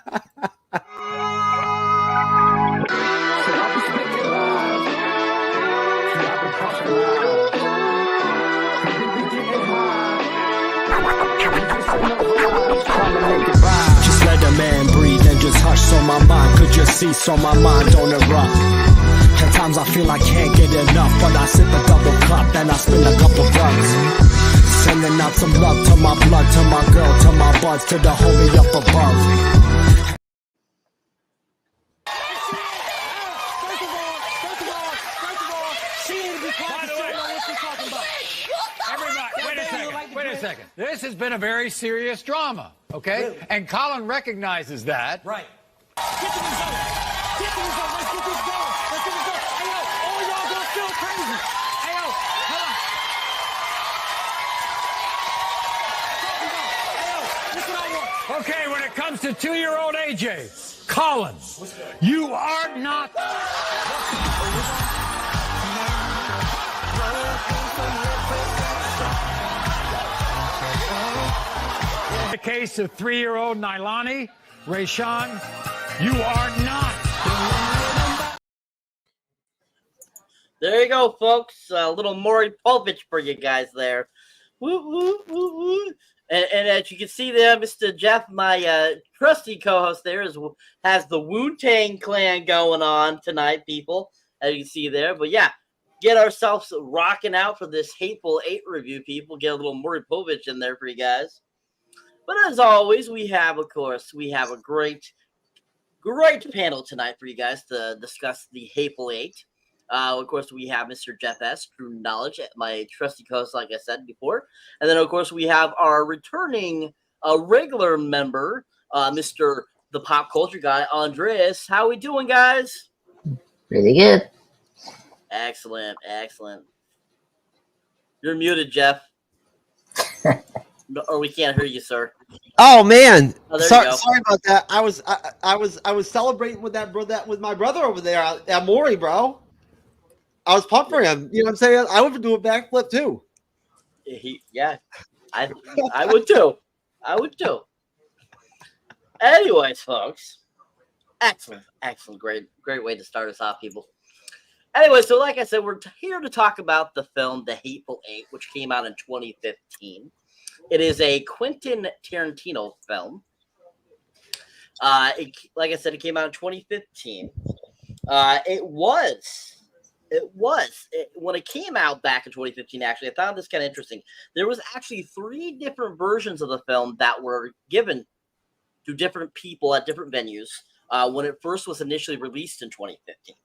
Just let a man breathe and just hush so my mind could just cease, so my mind don't erupt. At times I feel I can't get enough, but I sip a double cup and I spin a couple bucks. Sending out some love to my blood, to my girl, to my buds, to the homie up above. Wait a second. This has been a very serious drama, okay? Really? And Colin recognizes that. Right. Get the result. Get the result. Let's get this going. Let's get this going. Hey, yo, all y'all gonna feel crazy. Hey, yo, hold on. Hey, yo, this is what I want. Okay, when it comes to 2-year-old AJ, Colin, you are not... The case of 3-year-old Nailani, Rayshawn, you are not. There you go, folks. A little Maury Povich for you guys there. Woo, woo, woo, woo. And as you can see there, Mr. Jeff, my trusty co-host there, has the Wu-Tang Clan going on tonight, people, as you can see there. But yeah, get ourselves rocking out for this Hateful Eight review, people. Get a little Maury Povich in there for you guys. But as always, we have a great panel tonight for you guys to discuss the Hateful Eight. Of course, we have Mr. Jeff S., TrueKnowledge, my trusty co-host, like I said before. And then, of course, we have our returning regular member, Mr. The Pop Culture Guy, Andreas. How we doing, guys? Pretty good. Excellent, excellent. You're muted, Jeff. Or we can't hear you, sir. Oh man, sorry about that. I was celebrating with with my brother over there at Maury, bro. I was pumped for him. You know what I'm saying? I would do a backflip too. Yeah, I would too. I would too. Anyways, folks, excellent, great way to start us off, people. Anyway, so like I said, we're here to talk about the film The Hateful Eight, which came out in 2015. It is a Quentin Tarantino film. Like I said, it came out in 2015. When it came out back in 2015, actually, I found this kind of interesting. There was actually 3 different versions of the film that were given to different people at different venues when it first was initially released in 2015.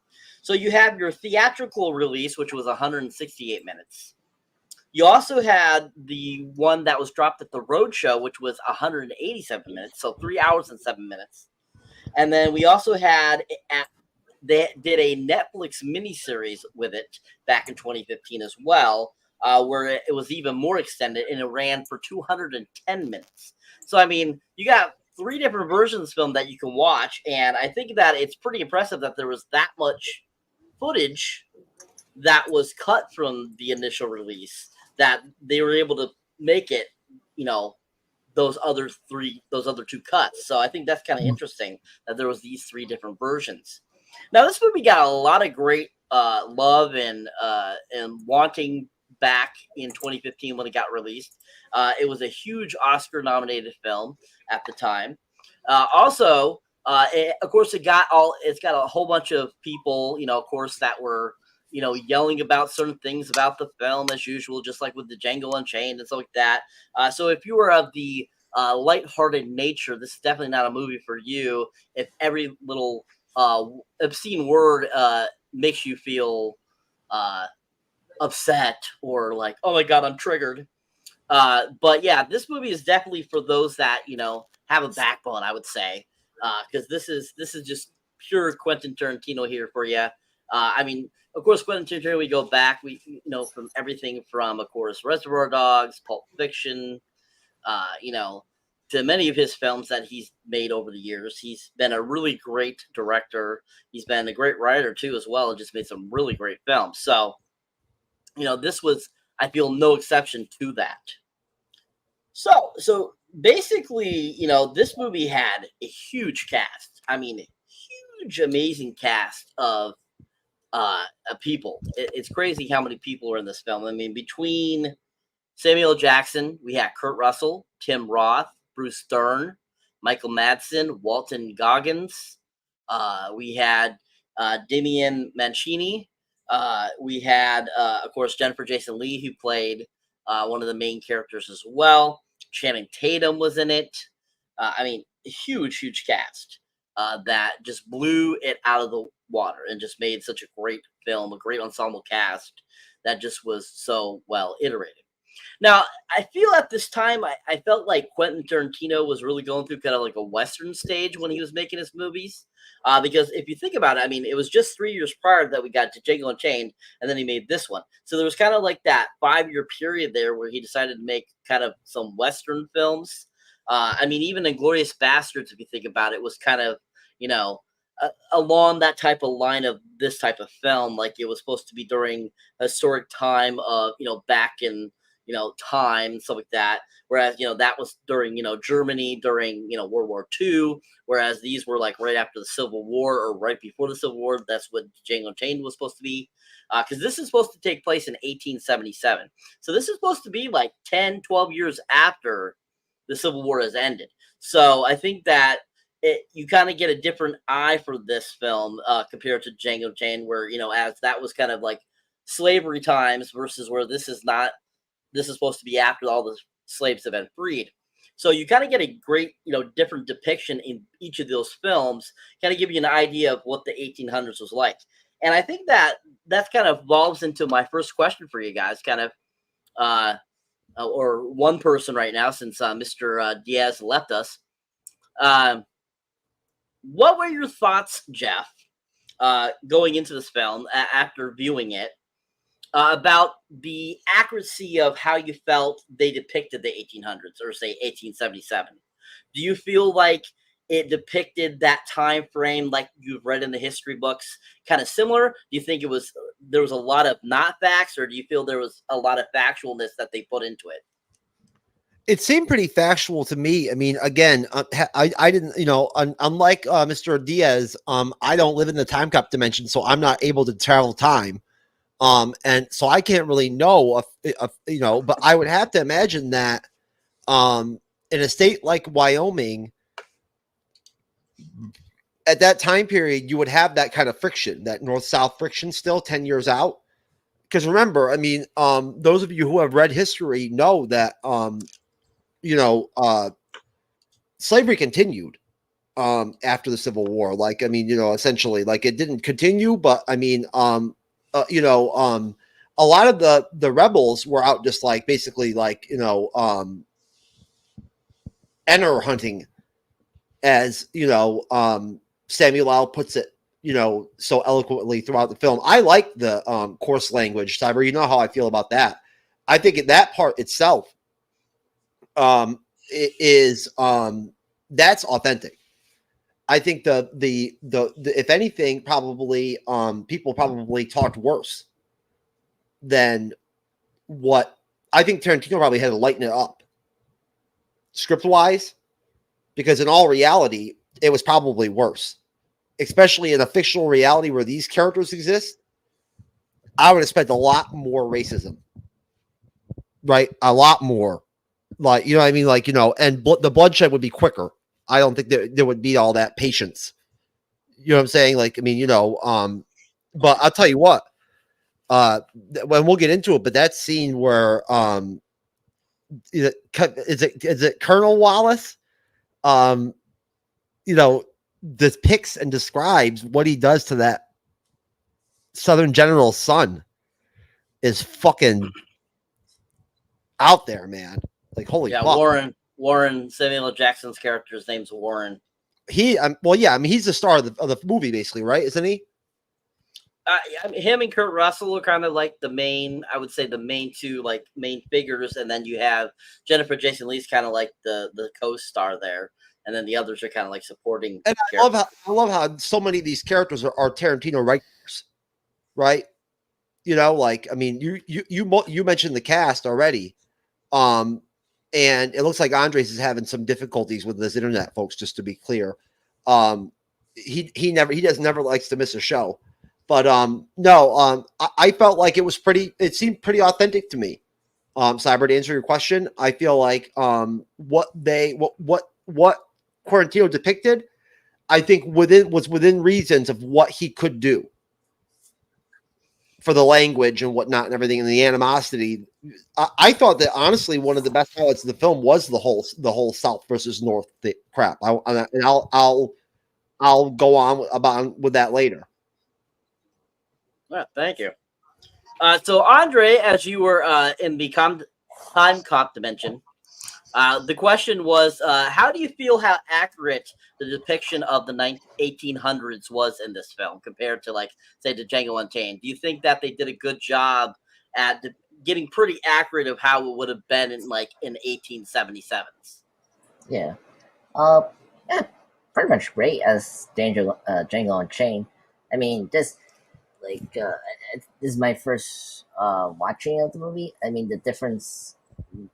So you have your theatrical release, which was 168 minutes. You also had the one that was dropped at the Roadshow, which was 187 minutes, so 3 hours and 7 minutes. And then we also had, they did a Netflix miniseries with it back in 2015 as well, where it was even more extended, and it ran for 210 minutes. So, I mean, you got 3 different versions of this film that you can watch, and I think that it's pretty impressive that there was that much footage that was cut from the initial release, that they were able to make it, you know, those other 2 cuts. So I think that's kind of interesting that there was these 3 different versions. Now, this movie got a lot of great love and wanting back in 2015 when it got released. It was a huge Oscar-nominated film at the time. Of course, it's got a whole bunch of people, you know, of course, that were, you know, yelling about certain things about the film as usual, just like with the Django Unchained and stuff like that. So if you are of the lighthearted nature, this is definitely not a movie for you. If every little obscene word makes you feel upset or like, oh my God, I'm triggered. But yeah, this movie is definitely for those that, you know, have a backbone, I would say, because this is just pure Quentin Tarantino here for you. I mean, of course, Quentin Tarantino, we go back, you know, from everything from, of course, Reservoir Dogs, Pulp Fiction, you know, to many of his films that he's made over the years. He's been a really great director. He's been a great writer, too, as well, and just made some really great films. So, you know, this was, I feel, no exception to that. So basically, this movie had a huge cast. I mean, huge, amazing cast of people. It's crazy how many people are in this film. I mean, between Samuel Jackson, we had Kurt Russell, Tim Roth, Bruce Dern, Michael Madsen, Walton Goggins. We had Damian Mancini. We had, of course, Jennifer Jason Leigh, who played one of the main characters as well. Channing Tatum was in it. I mean, a huge, huge cast that just blew it out of the water and just made such a great film, a great ensemble cast that just was so well iterated. Now, I feel at this time, I felt like Quentin Tarantino was really going through kind of like a Western stage when he was making his movies. Because if you think about it, I mean, it was just 3 years prior that we got to Django Unchained, and then he made this one. So there was kind of like that 5-year period there where he decided to make kind of some Western films. I mean, even Inglourious Bastards, if you think about it, was kind of, along that type of line of this type of film. Like it was supposed to be during a historic time of, back in, time and stuff like that. Whereas, that was during, Germany during, World War II. Whereas these were like right after the Civil War or right before the Civil War. That's what Django Unchained was supposed to be. Because this is supposed to take place in 1877. So this is supposed to be like 10, 12 years after the Civil War has ended. So I think that you kind of get a different eye for this film compared to Django Unchained, where, as that was kind of like slavery times versus where this is not. This is supposed to be after all the slaves have been freed. So you kind of get a great, different depiction in each of those films, kind of give you an idea of what the 1800s was like. And I think that kind of evolves into my first question for you guys, kind of, or one person right now, since Mr. Diaz left us. What were your thoughts, Jeff, going into this film after viewing it? About the accuracy of how you felt they depicted the 1800s, or say 1877. Do you feel like it depicted that time frame like you've read in the history books kind of similar? Do you think there was a lot of not facts, or do you feel there was a lot of factualness that they put into it? It seemed pretty factual to me. I mean, again, I didn't, unlike Mr. Diaz, I don't live in the time cup dimension, so I'm not able to travel time. And so I can't really know, but I would have to imagine that, in a state like Wyoming, at that time period, you would have that kind of friction, that north-south friction still 10 years out. Because remember, I mean, those of you who have read history know that, slavery continued, after the Civil War. Like, I mean, essentially, like it didn't continue, but I mean, a lot of the rebels were out just like basically like, enter hunting, as Samuel L. puts it, so eloquently throughout the film. I like the coarse language, Cyber. You know how I feel about that. I think that part itself is that's authentic. I think the if anything, probably people probably talked worse than what I think Tarantino probably had to lighten it up script wise, because in all reality, it was probably worse, especially in a fictional reality where these characters exist. I would have spent a lot more racism, right? A lot more, like, what I mean? Like, and the bloodshed would be quicker. I don't think there would be all that patience. You know what I'm saying? Like, I mean, but I'll tell you what, when we'll get into it, but that scene where, is it Colonel Wallace, depicts and describes what he does to that Southern general's son is fucking out there, man. Like, holy fuck. Warren, Samuel L. Jackson's character's name's Warren. Well, yeah, I mean, he's the star of the movie, basically, right? Isn't he? Him and Kurt Russell are kind of like the main, I would say the main two, like main figures. And then you have Jennifer Jason Leigh's kind of like the co-star there. And then the others are kind of like supporting. And I love how so many of these characters are Tarantino writers, right? Like, I mean, you mentioned the cast already. and it looks like Andres is having some difficulties with his internet, folks. Just to be clear, he never likes to miss a show, but no, I felt like it seemed pretty authentic to me. Cyber, to answer your question, I feel like what Quarantino depicted, I think was within reasons of what he could do for the language and whatnot and everything, and the animosity. I thought that honestly one of the best highlights of the film was the whole South versus North crap. I'll go on with that later. Yeah, thank you. So Andre, as you were in the time cop dimension, the question was, how do you feel how accurate the depiction of the 1800s was in this film compared to, like, say, the Django Unchained? Do you think that they did a good job at getting pretty accurate of how it would have been in 1877s? Yeah. Yeah, pretty much great as Django Unchained. I mean, this is my first watching of the movie. I mean, the difference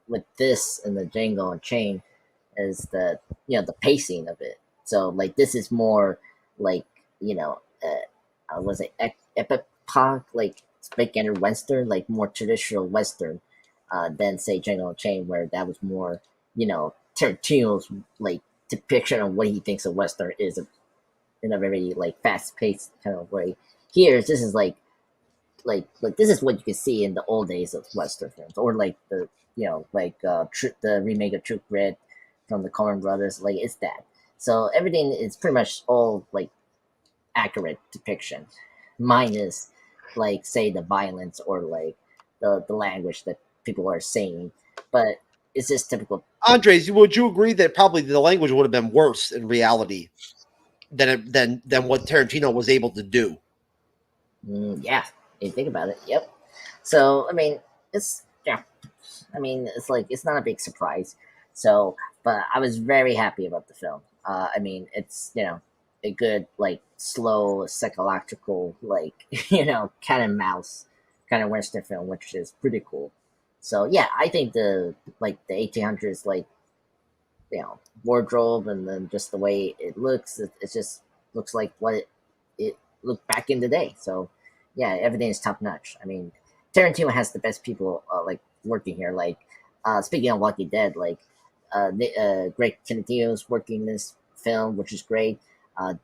with this and the Django Unchained is the pacing of it. So like this is more like was it epic, like spaghetti western, like more traditional western than say Django Unchained, where that was more Tarantino's like depiction of what he thinks a western is in a very like fast paced kind of way. Here, this is like this is what you can see in the old days of western films, or like the the remake of True Grit from the Coen brothers. Like it's that. So everything is pretty much all like accurate depiction, minus like say the violence or like the language that people are saying. But it's just typical. Andres, would you agree that probably the language would have been worse in reality than what Tarantino was able to do? Yeah, if you think about it. Yep. So I mean, it's I mean, it's like it's not a big surprise. So, but I was very happy about the film. I mean, it's a good like slow psychological like cat and mouse kind of western film, which is pretty cool. So yeah, I think the 1800s wardrobe and then just the way it looks, it just looks like what it looked back in the day. So yeah, everything is top notch. I mean, Tarantino has the best people like working here. Like speaking of Walking Dead, like Greg Tarantino's working in this film, which is great.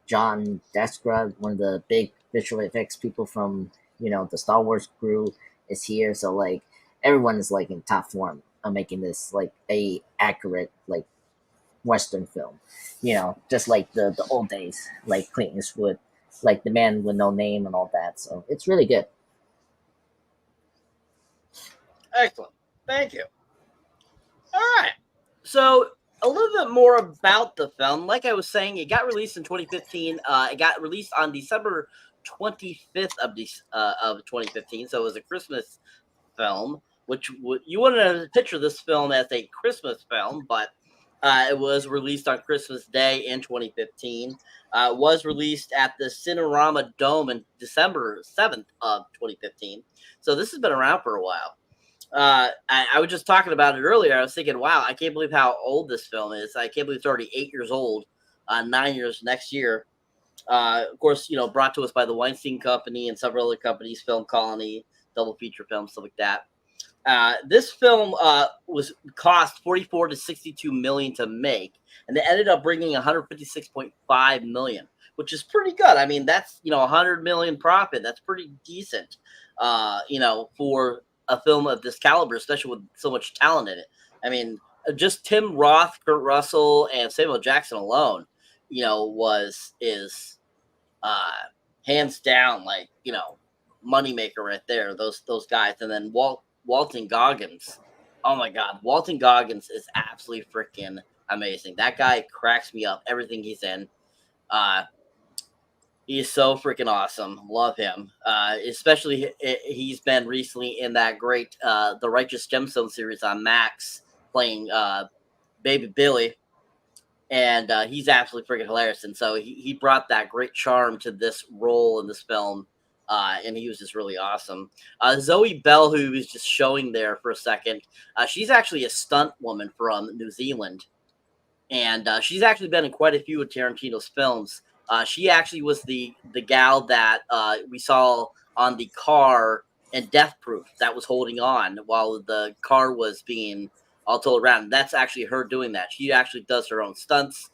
John Daskra, one of the big visual effects people from the Star Wars crew, is here. So like everyone is like in top form of making this like a accurate like western film. Just like the old days, like Clint Eastwood, like The Man with No Name and all that. So it's really good. Excellent. Thank you. All right. So a little bit more about the film. Like I was saying, it got released in 2015. It got released on December 25th of 2015. So it was a Christmas film, which you wouldn't picture this film as a Christmas film, but it was released on Christmas Day in 2015. Was released at the Cinerama Dome in December 7th of 2015. So this has been around for a while. I was just talking about it earlier. I was thinking, wow, I can't believe how old this film is. I can't believe it's already 8 years old, 9 years next year. Of course, brought to us by the Weinstein Company and several other companies, Film Colony, double feature films, stuff like that. This film was cost 44 to 62 million to make, and they ended up bringing 156.5 million, which is pretty good. I mean, that's 100 million profit. That's pretty decent. For a film of this caliber, especially with so much talent in it. I mean, just Tim Roth, Kurt Russell, and Samuel Jackson alone, is hands down like moneymaker right there. Those guys, and then Walton Goggins. Oh my God, Walton Goggins is absolutely freaking amazing. That guy cracks me up. Everything he's in. He's so freaking awesome. Love him. Especially he's been recently in that great The Righteous Gemstone series on Max, playing Baby Billy. And he's absolutely freaking hilarious. And so he brought that great charm to this role in this film and he was just really awesome. Zoe Bell, who was just showing there for a second, she's actually a stunt woman from New Zealand, and she's actually been in quite a few of Tarantino's films. She actually was the gal that we saw on the car in Death Proof that was holding on while the car was being all told around. That's actually her doing that. She actually does her own stunts.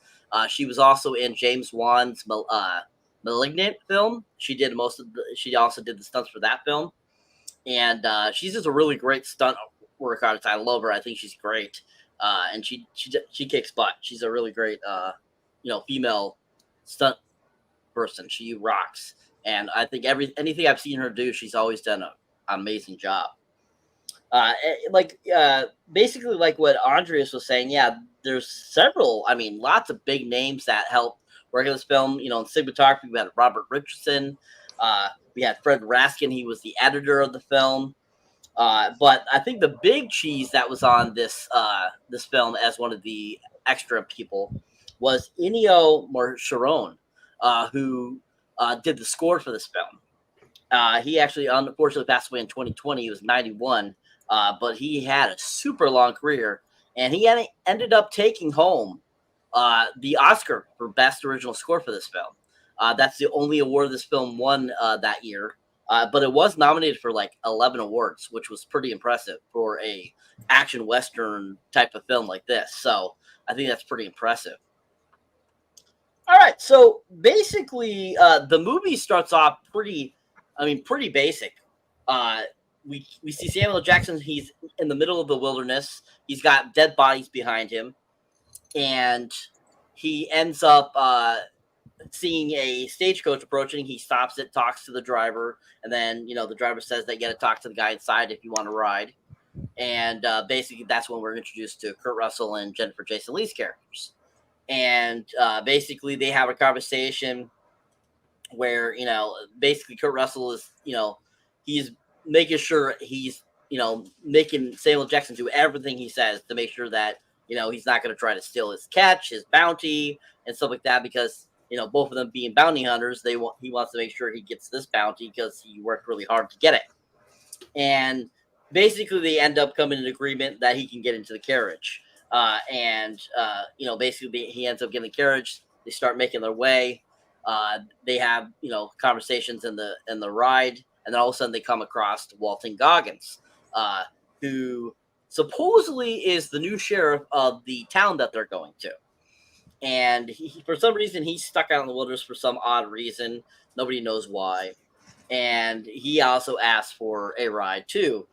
She was also in James Wan's Malignant film. She also did the stunts for that film, and she's just a really great stunt work artist. I love her. I think she's great, and she kicks butt. She's a really great female stunt person. She rocks, and I think anything I've seen her do, she's always done an amazing job. Basically like what Andreas was saying, yeah, there's lots of big names that helped work in this film. In cinematography, we had Robert Richardson, we had Fred Raskin, he was the editor of the film. But I think the big cheese that was on this film as one of the extra people was Ennio Morricone, who did the score for this film. He actually unfortunately passed away in 2020. He was 91, but he had a super long career, and he ended up taking home the Oscar for Best Original Score for this film. That's the only award this film won that year. But it was nominated for like 11 awards, which was pretty impressive for a action Western type of film like this. So I think that's pretty impressive. All right. So basically, the movie starts off pretty basic. We see Samuel Jackson. He's in the middle of the wilderness. He's got dead bodies behind him, and he ends up seeing a stagecoach approaching. He stops it, talks to the driver, and then the driver says that you got to talk to the guy inside if you want to ride. And basically, that's when we're introduced to Kurt Russell and Jennifer Jason Leigh's characters. And basically, they have a conversation where basically Kurt Russell is he's making sure he's making Samuel Jackson do everything he says to make sure that he's not going to try to steal his catch, his bounty, and stuff like that, because both of them being bounty hunters, he wants to make sure he gets this bounty because he worked really hard to get it. And basically, they end up coming to an agreement that he can get into the carriage. Basically, he ends up getting the carriage. They start making their way. They have conversations in the ride, and then all of a sudden they come across Walton Goggins, who supposedly is the new sheriff of the town that they're going to. And he, for some reason, he's stuck out in the wilderness for some odd reason. Nobody knows why. And he also asked for a ride too,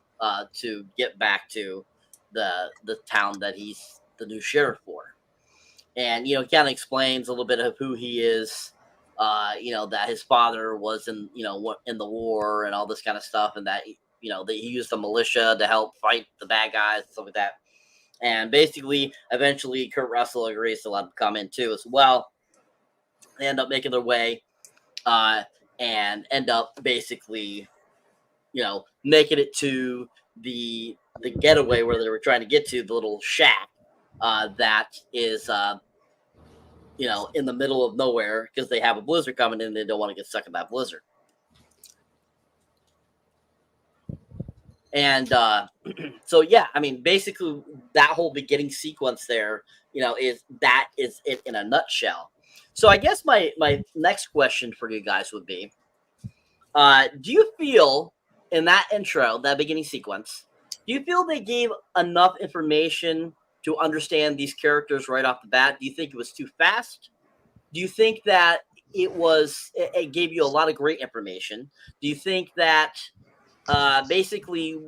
to get back to the town that he's the new sheriff for. And he kind of explains a little bit of who he is. That his father was in the war and all this kind of stuff, and that that he used the militia to help fight the bad guys and stuff like that. And basically, eventually, Kurt Russell agrees to let him come in too as well. They end up making their way, and end up basically, making it to the getaway where they were trying to get to, the little shack that is, in the middle of nowhere because they have a blizzard coming in and they don't want to get stuck in that blizzard. And so, yeah, basically that whole beginning sequence there, is it in a nutshell. So I guess my next question for you guys would be, do you feel in that intro, that beginning sequence, do you feel they gave enough information to understand these characters right off the bat? Do you think it was too fast? Do you think that it gave you a lot of great information? Do you think that basically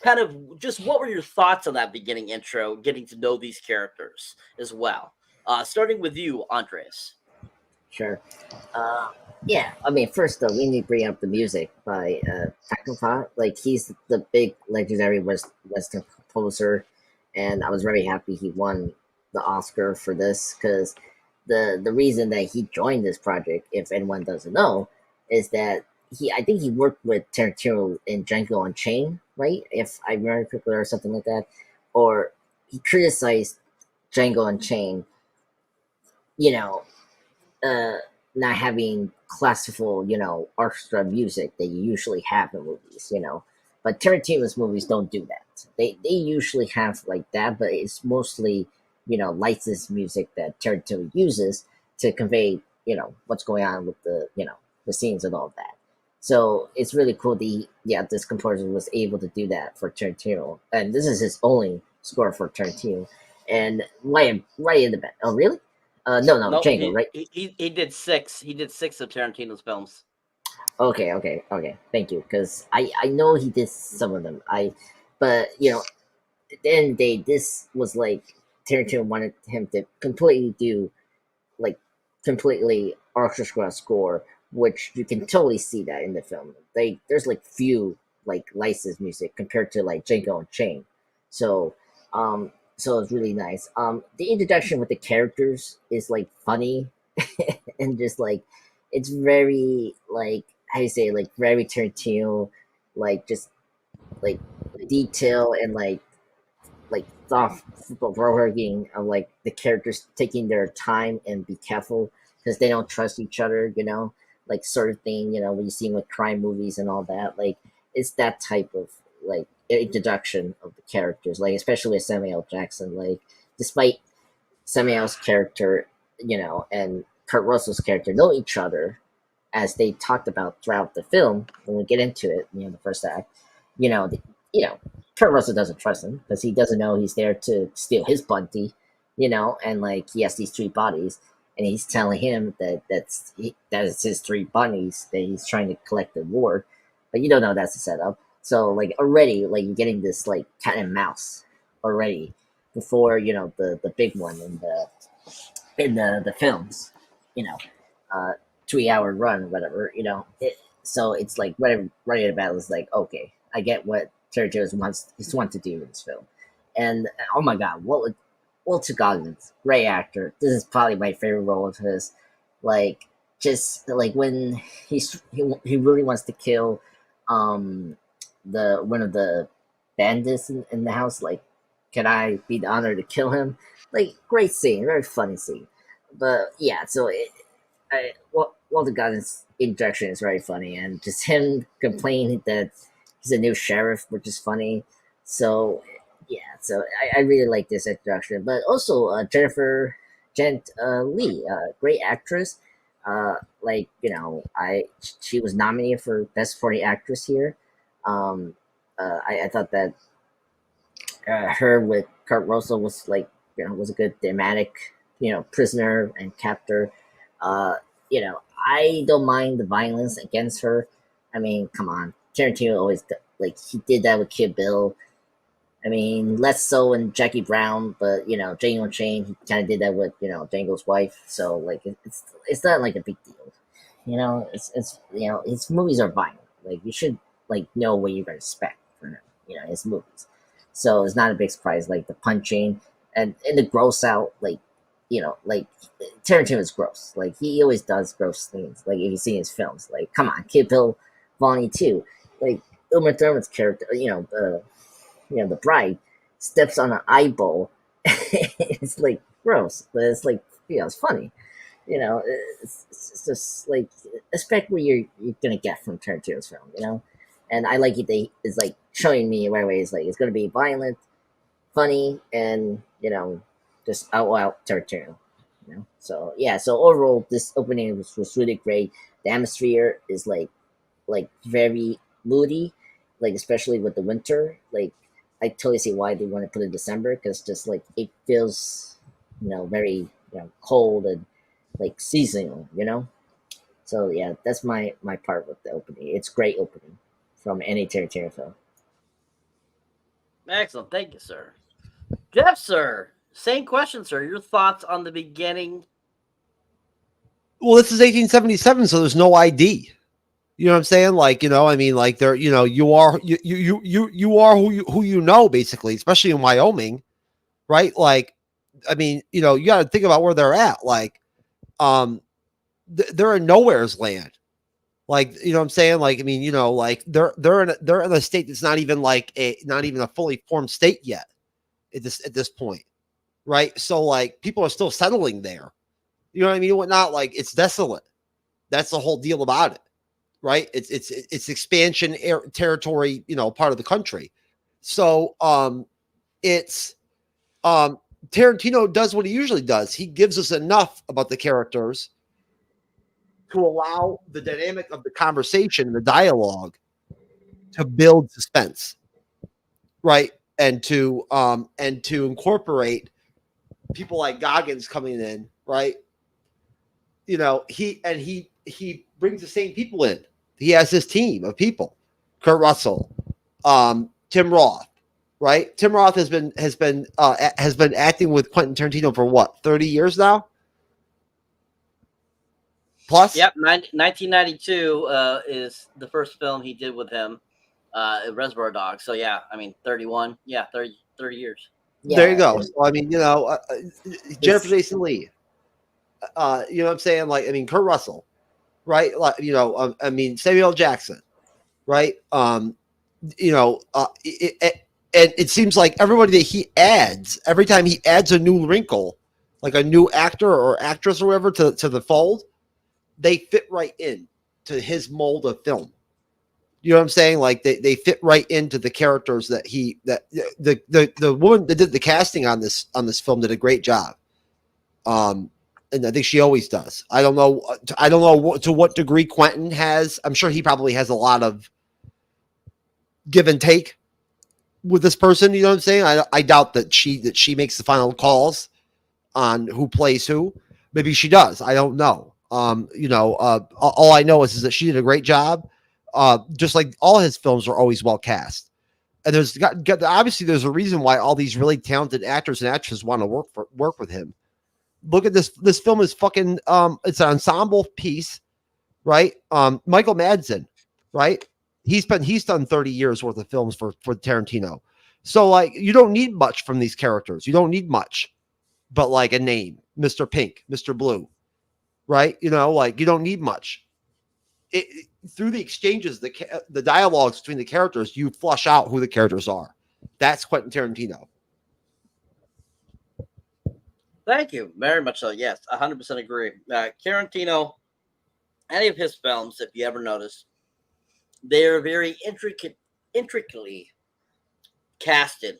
kind of just what were your thoughts on that beginning intro, getting to know these characters as well? Starting with you, Andres. Sure. Yeah, first though, we need to bring up the music by Technica. Like, he's the big legendary Western composer, and I was very happy he won the Oscar for this, because the reason that he joined this project, if anyone doesn't know, is that I think he worked with Tarantino in Django Unchained, right? If I remember correctly, or something like that. Or he criticized Django Unchained, not having classical, orchestra music that you usually have in movies, But Tarantino's movies don't do that. They usually have like that, but it's mostly, licensed music that Tarantino uses to convey, what's going on with the scenes and all that. So it's really cool this composer was able to do that for Tarantino. And this is his only score for Tarantino. And right in the back. Oh, really? No, No, Django, right? he did 6. He did 6 of Tarantino's films. Okay. Thank you, because I know he did some of them. But at the end of the day, this was like Tarantino wanted him to completely do like completely orchestra score, which you can totally see that in the film. There's like few like licensed music compared to like Django Unchained. So so it's really nice. The introduction with the characters is like funny and just like it's very like how you say like very Tarantino, like just like detail and like thought provoking of like the characters taking their time and be careful because they don't trust each other, like sort of thing, when you see with crime movies and all that. Like it's that type of like introduction of the characters, like especially with Samuel L. Jackson. Like despite Samuel's character, and Kurt Russell's character know each other as they talked about throughout the film. When we get into it, the first act, Kurt Russell doesn't trust him because he doesn't know he's there to steal his bounty, and like he has these 3 bodies, and he's telling him that that is his 3 bunnies that he's trying to collect the reward, but you don't know that's a setup. So like already, like you're getting this like cat and mouse already before the big one in the films, 3-hour run, whatever, so it's like whatever right about is like okay, I get what Tarantino wants to do in this film, and oh my god, Walter Goggins, great actor. This is probably my favorite role of his. Like just like when he really wants to kill the one of the bandits in the house. Like, can I be the honor to kill him? Like, great scene, very funny scene. But yeah, so Walter Goggins' introduction is very funny, and just him complaining that he's a new sheriff, which is funny. So yeah, so I really like this introduction. But also Jennifer Gent Lee, great actress. Like she was nominated for Best Supporting Actress here. I thought that her with Kurt Russell was like was a good thematic prisoner and captor. I don't mind the violence against her. I mean, come on, Tarantino always like he did that with Kid Bill. I mean, less so in Jackie Brown, but Django Unchained, he kind of did that with Django's wife. So like, it's not like a big deal. It's his movies are violent. Like you should like know what you're gonna expect from him. His movies. So it's not a big surprise. Like the punching and the gross out. Like like Tarantino is gross. Like he always does gross things. Like if you see his films, like come on, Kid Bill, Volume 2. Like Uma Thurman's character, the bride steps on an eyeball. It's like gross, but it's like it's funny. It's just like expect what you're gonna get from Tarantino's film. And I like it. It's like showing me right away. It's like it's gonna be violent, funny, and just out Tarantino. So yeah. So overall, this opening was really great. The atmosphere is like very moody, like especially with the winter. Like I totally see why they want to put it in December because just like it feels very cold and like seasonal. So yeah, that's my part with the opening. It's great opening from any Tarantino film. Excellent, thank you, sir. Jeff, sir, same question, sir. Your thoughts on the beginning? Well, this is 1877, so there's no ID. You know what I'm saying? Like, I mean, like there, you are who you know, basically, especially in Wyoming, right? Like, I mean, you got to think about where they're at. Like, they're in nowhere's land. Like, what I'm saying? Like, I mean, like they're in a state that's not even a fully formed state yet at this point, right? So like people are still settling there. You know what I mean? Whatnot, like it's desolate. That's the whole deal about it, right? It's expansion territory, part of the country. So it's Tarantino does what he usually does. He gives us enough about the characters to allow the dynamic of the conversation, the dialogue, to build suspense, right? And to incorporate people like Goggins coming in, right? He brings the same people in. He has his team of people: Kurt Russell, Tim Roth, right? Tim Roth has been acting with Quentin Tarantino for what, 30 years now? Plus? Yep, 1992 is the first film he did with him, Reservoir Dogs. So yeah, I mean 31, 30 years. Yeah, There you go. So I mean, Jennifer Jason Leigh. You know what I'm saying? Like, I mean, Kurt Russell, right? Like, I mean, Samuel Jackson, right? And it seems like everybody that he adds, every time he adds a new wrinkle, like a new actor or actress or whatever to the fold, they fit right in to his mold of film. You know what I'm saying? Like they fit right into the characters that the woman that did the casting on this film did a great job. And I think she always does. I don't know to what degree Quentin has. I'm sure he probably has a lot of give and take with this person. You know what I'm saying? I doubt that she makes the final calls on who plays who. Maybe she does. I don't know. All I know is that she did a great job. Just like all his films are always well cast. And obviously there's a reason why all these really talented actors and actresses want to work with him. Look at this. This film is fucking. It's an ensemble piece, right? Michael Madsen, right? He's done 30 years worth of films for Tarantino. So like, you don't need much from these characters. You don't need much, but like a name, Mr. Pink, Mr. Blue, right? Like you don't need much. Through the exchanges, the dialogues between the characters, you flush out who the characters are. That's Quentin Tarantino. Thank you very much. So yes, 100% agree. Tarantino, any of his films, if you ever notice, they are very intricately casted,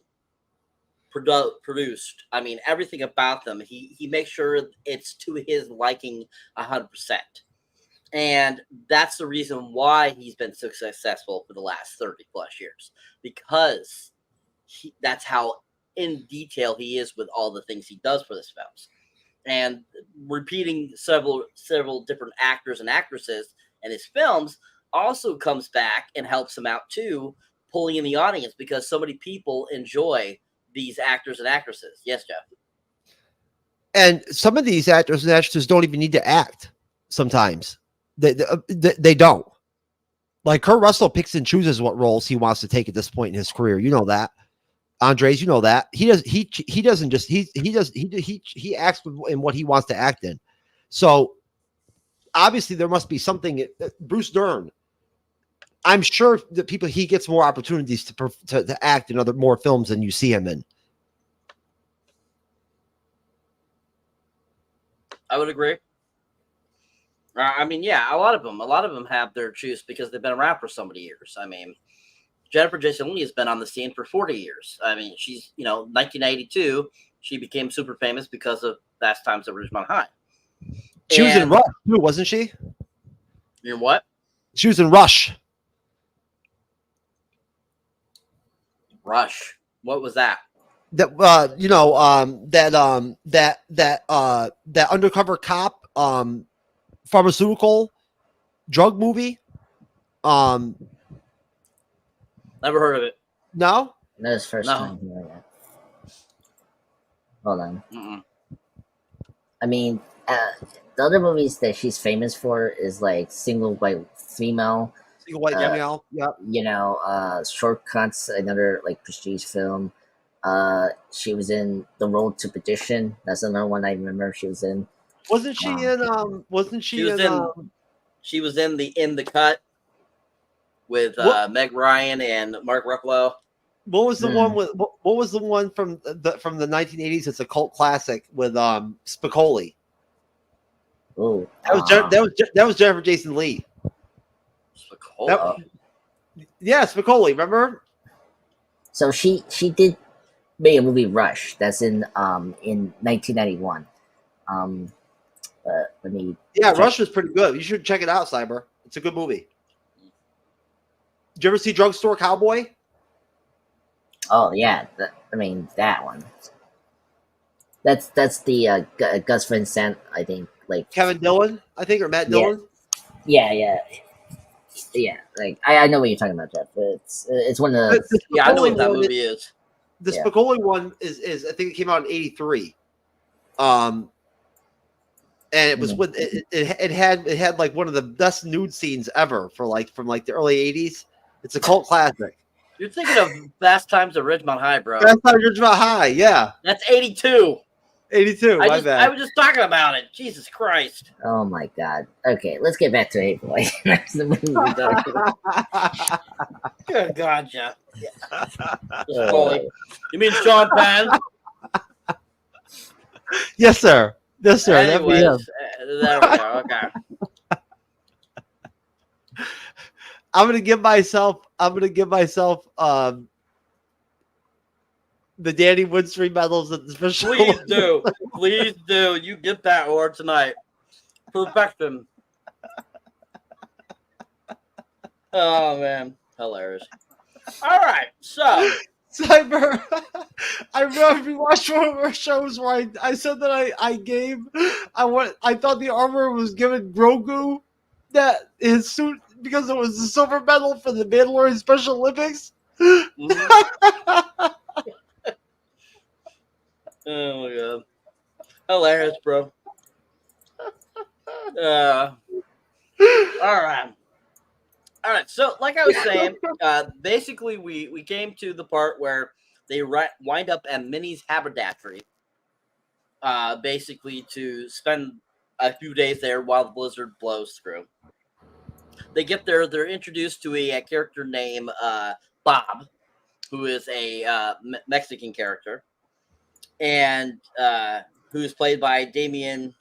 produced. I mean, everything about them. He makes sure it's to his liking 100%, and that's the reason why he's been so successful for the last 30 plus years, because that's how in detail he is with all the things he does for his films, and repeating several different actors and actresses in his films also comes back and helps him out too, pulling in the audience, because so many people enjoy these actors and actresses. Yes, Jeff. And some of these actors and actresses don't even need to act. Sometimes they don't. Like Kurt Russell picks and chooses what roles he wants to take at this point in his career. You know that. Andres, you know that. He acts in what he wants to act in. So obviously there must be something. Bruce Dern, I'm sure that he gets more opportunities to act in more films than you see him in. I would agree. I mean, yeah, a lot of them have their juice because they've been around for so many years. I mean, Jennifer Jason Leigh has been on the scene for 40 years. I mean, she's, 1982, she became super famous because of Fast Times at Ridgemont High. She was in Rush too, wasn't she? In what? She was in Rush. Rush. What was that? That that undercover cop pharmaceutical drug movie. Never heard of it. No? That was first time hearing it. Hold on. Mm-mm. I mean, the other movies that she's famous for is like Single White Female. Single White Female. Yeah. Shortcuts, another like prestige film. She was in The Road to Perdition. That's another one I remember she was in. Wasn't she in? Wasn't she, She was in the Cut with Meg Ryan and Mark Ruffalo. What was the one with? What was the one from the 1980s? It's a cult classic with Spicoli. Ooh, That was Jennifer Jason Leigh. Spicoli. Yeah, Spicoli. Remember? So she did make a movie Rush that's in 1991. Let me. Yeah, check. Rush was pretty good. You should check it out, Cyber. It's a good movie. Did you ever see Drugstore Cowboy? Oh yeah, that one. That's the Gus Van Sant, I think. Like Kevin Dillon, I think, or Matt Yeah. Dillon. Yeah. Like I know what you're talking about, Jeff. It's one of the Yeah, I know what Spicoli that one movie is. The Yeah. Spicoli one is I think it came out in '83. And it was with it had like one of the best nude scenes ever from the early '80s. It's a cult classic. You're thinking of Fast Times at Ridgemont High, bro. Fast Times at Ridgemont High, yeah, That's 82. 82. My I bad. was just talking about it. Jesus Christ. Oh my god. Okay, let's get back to Hateful Eight. That's the movie we're talking about. Good God, Jeff. Spicoli. You mean Sean Penn? Yes, sir. Yes, sir. That'd be him. Anyways, there we go. Okay. I'm gonna give myself the Danny Woodstream medals at the special. Please do. You get that award tonight. Perfection. Oh man, hilarious. All right, so Cyber. I remember we watched one of our shows where I said that I thought the armor was giving Grogu that his suit because it was the silver medal for the Mandalorian Special Olympics. oh my god, hilarious, bro. All right. So, like I was saying, basically, we came to the part where they wind up at Minnie's haberdashery, basically to spend a few days there while the blizzard blows through. They get there. They're introduced to a character named Bob, who is a Mexican character, and who is played by Damien.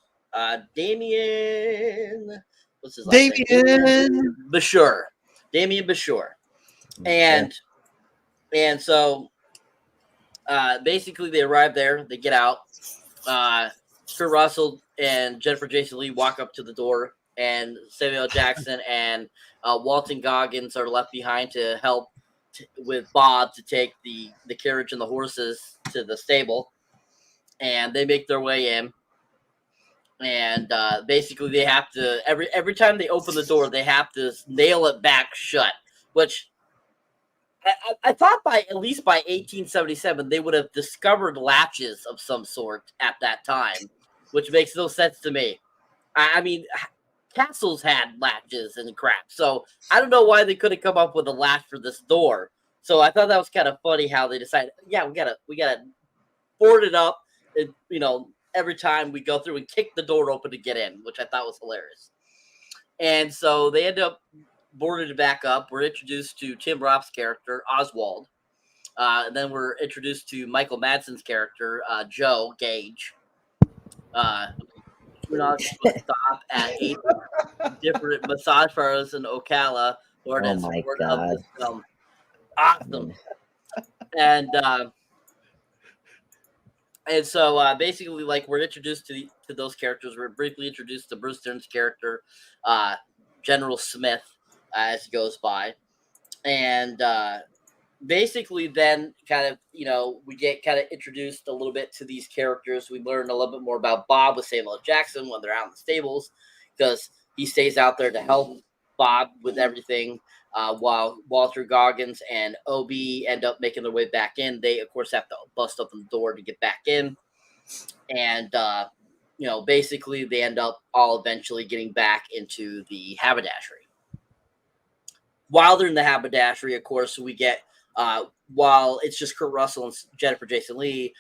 What's his last name? Damien Bashir. And so basically they arrive there, they get out. Kurt Russell and Jennifer Jason Leigh walk up to the door, and Samuel Jackson and Walton Goggins are left behind to help with Bob to take the carriage and the horses to the stable. And they make their way in. And basically they have to every time they open the door, they have to nail it back shut, which I thought at least by 1877 they would have discovered latches of some sort at that time, which makes no sense to me. I mean, castles had latches and crap, so I don't know why they couldn't come up with a latch for this door. So I thought that was kind of funny how they decided, yeah, we gotta board it up, and, every time we go through and kick the door open to get in, which I thought was hilarious. And so they end up boarded it back up. We're introduced to Tim Roth's character, Oswald. And then we're introduced to Michael Madsen's character, Joe Gage. We're not supposed to stop at 8 different massage parlors in Ocala or in support of this film. Awesome. And so basically, like, we're introduced to those characters. We're briefly introduced to Bruce Dern's character, General Smith, as he goes by. And basically then kind of, we get kind of introduced a little bit to these characters. We learn a little bit more about Bob with Samuel Jackson when they're out in the stables, because he stays out there to help Bob with everything. While Walter Goggins and OB end up making their way back in. They, of course, have to bust open the door to get back in. And, basically they end up all eventually getting back into the haberdashery. While they're in the haberdashery, of course, we get, while it's just Kurt Russell and Jennifer Jason Leigh,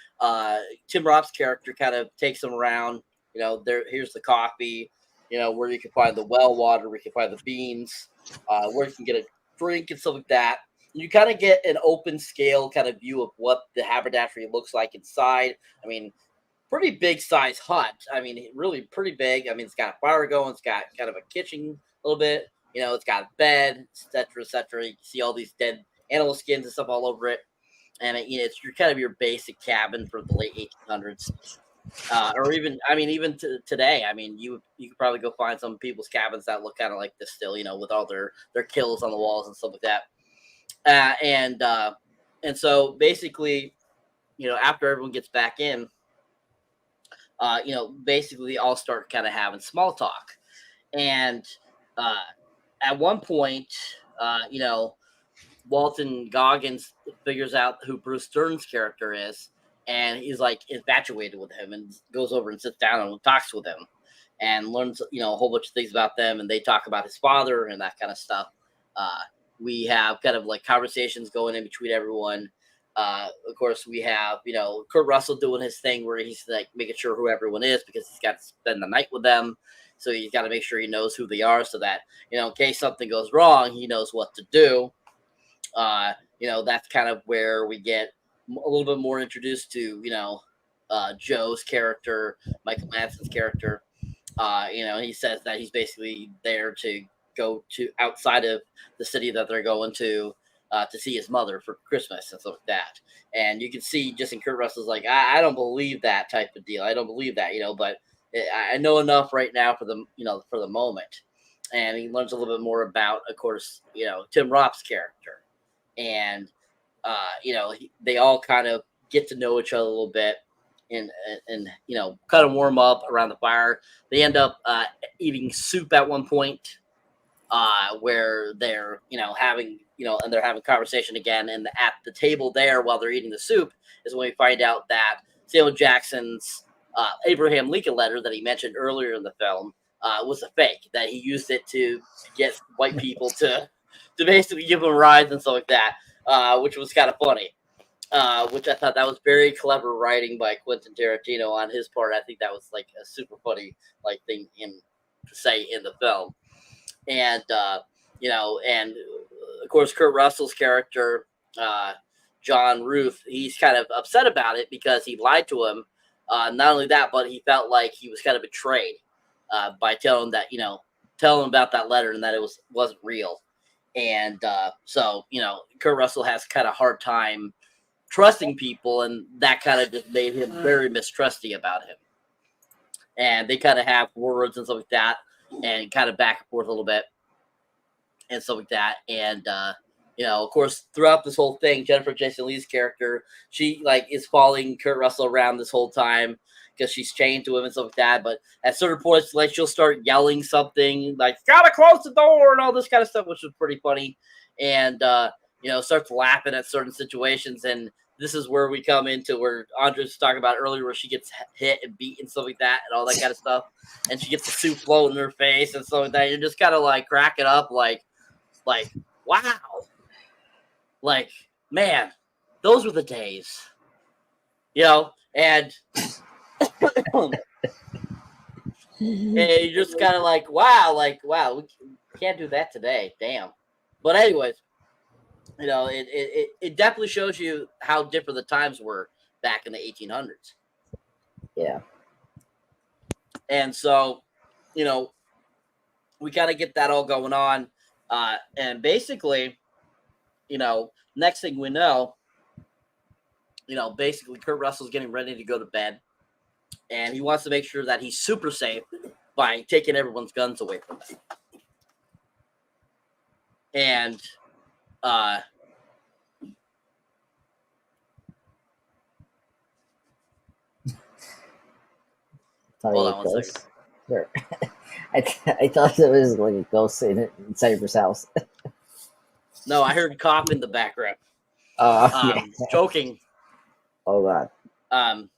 Tim Roth's character kind of takes them around. Here's the coffee, where you can find the well water, where you can find the beans, where you can get a drink and stuff like that. You kind of get an open scale kind of view of what the haberdashery looks like inside. I mean, pretty big size hut. I mean, really pretty big. I mean, it's got a fire going. It's got kind of a kitchen a little bit. You know, it's got a bed, etc., etc. You can see all these dead animal skins and stuff all over it. And you know, it's your kind of your basic cabin for the late 1800s, or even today. I mean, you could probably go find some people's cabins that look kind of like this still. You know, with all their kills on the walls and stuff like that. And so basically, you know, after everyone gets back in, you know, basically all start kind of having small talk, and at one point, you know, Walton Goggins figures out who Bruce Dern's character is, and he's like infatuated with him, and goes over and sits down and talks with him, and learns, you know, a whole bunch of things about them, and they talk about his father and that kind of stuff. We have kind of like conversations going in between everyone. Of course, we have, you know, Kurt Russell doing his thing where he's like making sure who everyone is, because he's got to spend the night with them. So he's got to make sure he knows who they are, so that, you know, in case something goes wrong, he knows what to do. You know, that's kind of where we get a little bit more introduced to, you know, Joe's character, Michael Madsen's character. You know, he says that he's basically there to go to outside of the city that they're going to see his mother for Christmas and stuff like that. And you can see just in Kurt Russell's like, I don't believe that type of deal. I don't believe that, you know, but I know enough right now for the, you know, for the moment. And he learns a little bit more about, of course, you know, Tim Roth's character. And, you know, they all kind of get to know each other a little bit, and you know, kind of warm up around the fire. They end up eating soup at one point, where they're, you know, having, you know, and they're having conversation again. And at the table there, while they're eating the soup, is when we find out that Samuel Jackson's Abraham Lincoln letter that he mentioned earlier in the film was a fake, that he used it to get white people to basically give him rides and stuff like that, which was kind of funny. Which I thought that was very clever writing by Quentin Tarantino on his part. I think that was like a super funny like thing to say in the film. And you know, and of course Kurt Russell's character, John Ruth, he's kind of upset about it because he lied to him. Not only that, but he felt like he was kind of betrayed by telling him about that letter and that it wasn't real. And so, you know, Kurt Russell has kind of hard time trusting people, and that kind of just made him very mistrusty about him. And they kind of have words and stuff like that, and kind of back and forth a little bit and stuff like that. And you know, of course, throughout this whole thing, Jennifer Jason Leigh's character, she like is following Kurt Russell around this whole time because she's chained to him and stuff like that. But at certain points, like, she'll start yelling something like "gotta close the door" and all this kind of stuff, which was pretty funny. And you know, starts laughing at certain situations. And this is where we come into where Andres was talking about earlier, where she gets hit and beat and stuff like that, and all that kind of stuff. And she gets the soup floating in her face and stuff like that. You're just kind of like cracking up, like, wow, like, man, those were the days, you know. And and you're just kind of like, wow, we can't do that today, damn. But anyways, you know, it definitely shows you how different the times were back in the 1800s. Yeah. And so, you know, we kind of get that all going on. And basically, you know, next thing we know, you know, basically Kurt Russell's getting ready to go to bed. And he wants to make sure that he's super safe by taking everyone's guns away from him. And hold on one second. Sure. I thought it was like a ghost inside of his house. No, I heard cough in the background. Yeah. Joking. Oh God.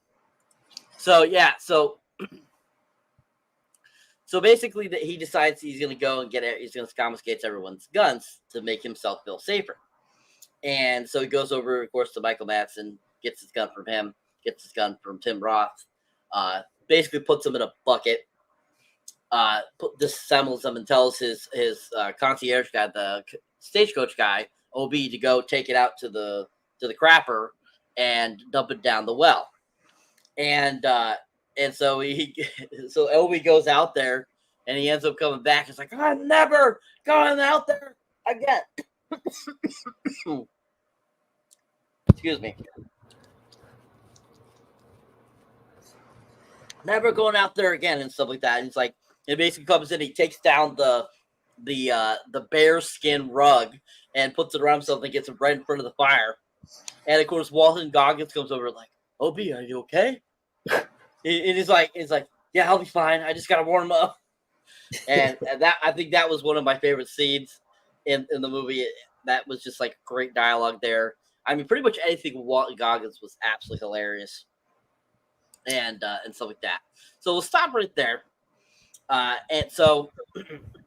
So yeah, so basically, he decides he's going to go and he's going to confiscate everyone's guns to make himself feel safer. And so he goes over, of course, to Michael Madsen, gets his gun from him, gets his gun from Tim Roth, basically puts him in a bucket, disassembles him, and tells his concierge guy, the stagecoach guy, OB, to go take it out to the crapper and dump it down the well. And And so so Obi goes out there, and he ends up coming back. It's like, I'm never going out there again. Excuse me. Never going out there again and stuff like that. And he's like, it basically comes in. He takes down the bear skin rug and puts it around himself and gets it right in front of the fire. And of course, Walton Goggins comes over like, Obi, are you okay? He's like, yeah, I'll be fine. I just gotta warm up. And that, I think that was one of my favorite scenes in the movie. That was just like great dialogue there. I mean, pretty much anything with Walton Goggins was absolutely hilarious. And stuff like that. So we'll stop right there. And so,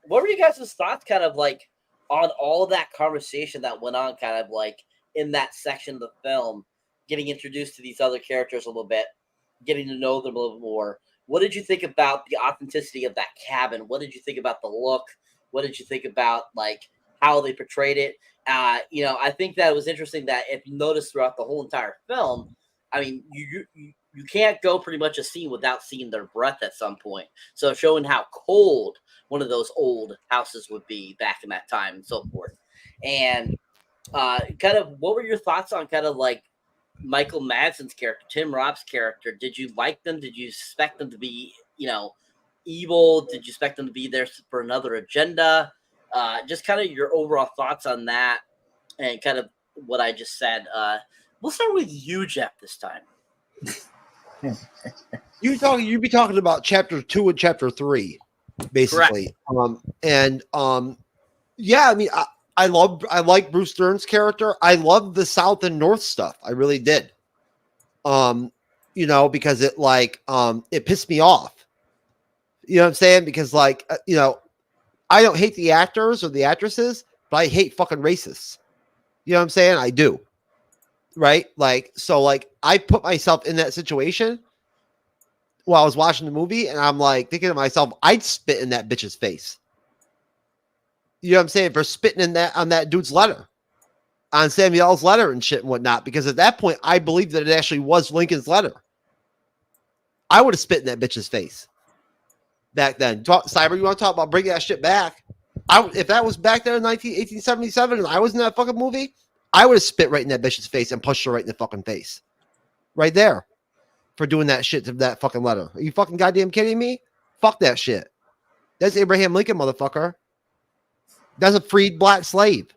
what were you guys' thoughts, kind of like, on all of that conversation that went on, kind of like in that section of the film, getting introduced to these other characters a little bit, getting to know them a little more? What did you think about the authenticity of that cabin? What did you think about the look? What did you think about like how they portrayed it? I think that it was interesting that if you notice throughout the whole entire film, I mean, you can't go pretty much a scene without seeing their breath at some point. So showing how cold one of those old houses would be back in that time and so forth. And kind of what were your thoughts on kind of like Michael Madsen's character, Tim Robb's character? Did you like them? Did you expect them to be, evil? Did you expect them to be there for another agenda? Just kind of your overall thoughts on that and kind of what I just said. We'll start with you, Jeff, this time. You'd be talking about chapter 2 and chapter 3, basically. Yeah, I mean, I like Bruce Dern's character. I love the South and North stuff. I really did. Because it it pissed me off. You know what I'm saying? Because I don't hate the actors or the actresses, but I hate fucking racists. You know what I'm saying? I do. Right? I put myself in that situation while I was watching the movie, and I'm like thinking to myself, I'd spit in that bitch's face. You know what I'm saying? For spitting on that dude's letter, on Samuel's letter and shit and whatnot, because at that point, I believed that it actually was Lincoln's letter. I would have spit in that bitch's face back then. Cyber, you want to talk about bringing that shit back? If that was back there in 1877 and I was in that fucking movie, I would have spit right in that bitch's face and pushed her right in the fucking face. Right there. For doing that shit to that fucking letter. Are you fucking goddamn kidding me? Fuck that shit. That's Abraham Lincoln, motherfucker. That's a freed black slave.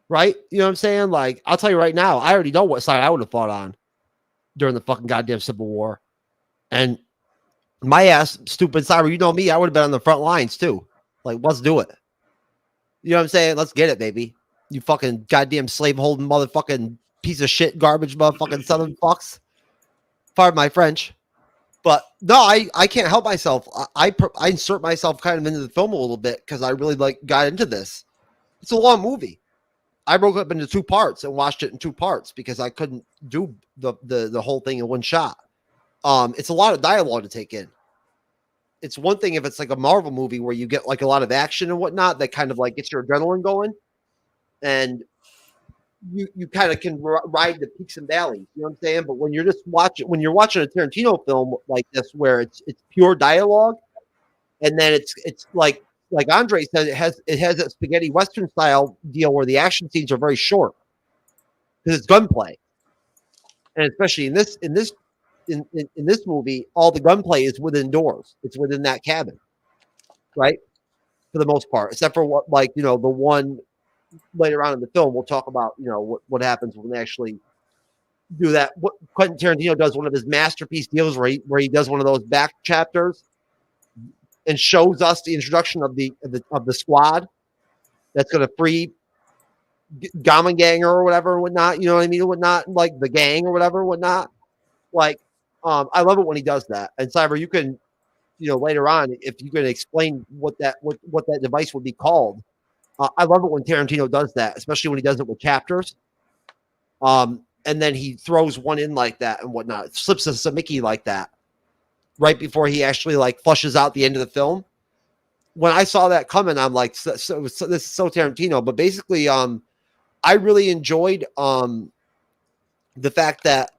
Right? You know what I'm saying? I'll tell you right now, I already know what side I would have fought on during the fucking goddamn Civil War. And my ass, stupid Cyber, you know me, I would have been on the front lines too. Let's do it. You know what I'm saying? Let's get it, baby. You fucking goddamn slave-holding motherfucking piece of shit, garbage motherfucking southern fucks. Pardon my French. But no, I can't help myself. I insert myself kind of into the film a little bit because I really got into this. It's a long movie. I broke up into 2 parts and watched it in 2 parts because I couldn't do the whole thing in one shot. It's a lot of dialogue to take in. It's one thing if it's like a Marvel movie where you get a lot of action and whatnot that kind of gets your adrenaline going. And you kind of can ride the peaks and valleys, you know what I'm saying? But when you're watching a Tarantino film like this, where it's pure dialogue, and then it's like Andre said, it has a spaghetti Western style deal where the action scenes are very short because it's gunplay, and especially in this movie, all the gunplay is within doors. It's within that cabin, right? For the most part, except for what the one. Later on in the film, we'll talk about what happens when they actually do that. What Quentin Tarantino does, one of his masterpiece deals, where he does one of those back chapters and shows us the introduction of the squad that's going to free Ganger or whatever and whatnot. You know what I mean? Whatnot, the gang or whatever and whatnot. I love it when he does that. And Cyber, you can later on, if you can explain what that device would be called. I love it when Tarantino does that, especially when he does it with chapters. And then he throws one in like that and whatnot, slips a Mickey like that right before he actually flushes out the end of the film. When I saw that coming, I'm like, so this is so Tarantino. But basically, I really enjoyed the fact that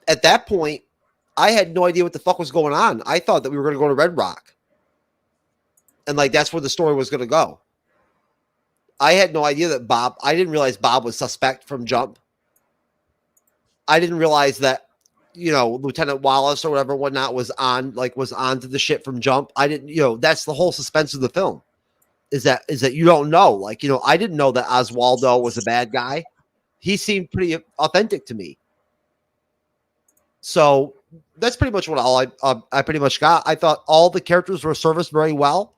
at that point, I had no idea what the fuck was going on. I thought that we were going to go to Red Rock. And like, that's where the story was going to go. I had no idea that I didn't realize Bob was suspect from jump. I didn't realize that, Lieutenant Wallace or whatever, whatnot was on to the shit from jump. I didn't, that's the whole suspense of the film is that you don't know. I didn't know that Oswaldo was a bad guy. He seemed pretty authentic to me. So that's pretty much what I pretty much got. I thought all the characters were serviced very well.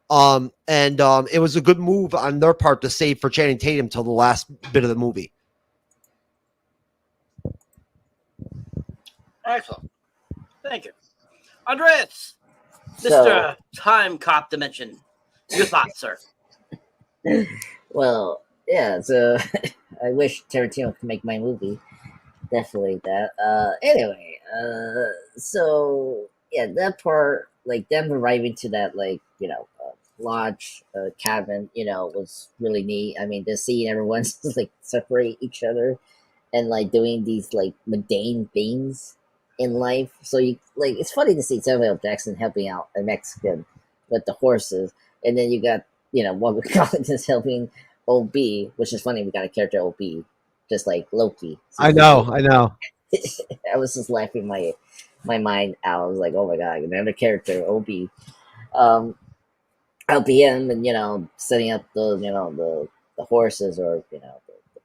And it was a good move on their part to save for Channing Tatum till the last bit of the movie. Excellent. Thank you. Andreas, Mr. Time Cop Dimension. Your thoughts, sir? Well, yeah, so I wish Tarantino could make my movie. Definitely that. Anyway, so yeah, that part, like them arriving to that, lodge, cabin, was really neat. I mean, just seeing everyone like separate each other and like doing these like mundane things in life. So it's funny to see Samuel L. Jackson helping out a Mexican with the horses, and then you got one Collins is helping OB, which is funny. We got a character OB, just like Loki. I know. I was just laughing my mind out. I was like, oh my god, another character OB. LPM and setting up the horses or the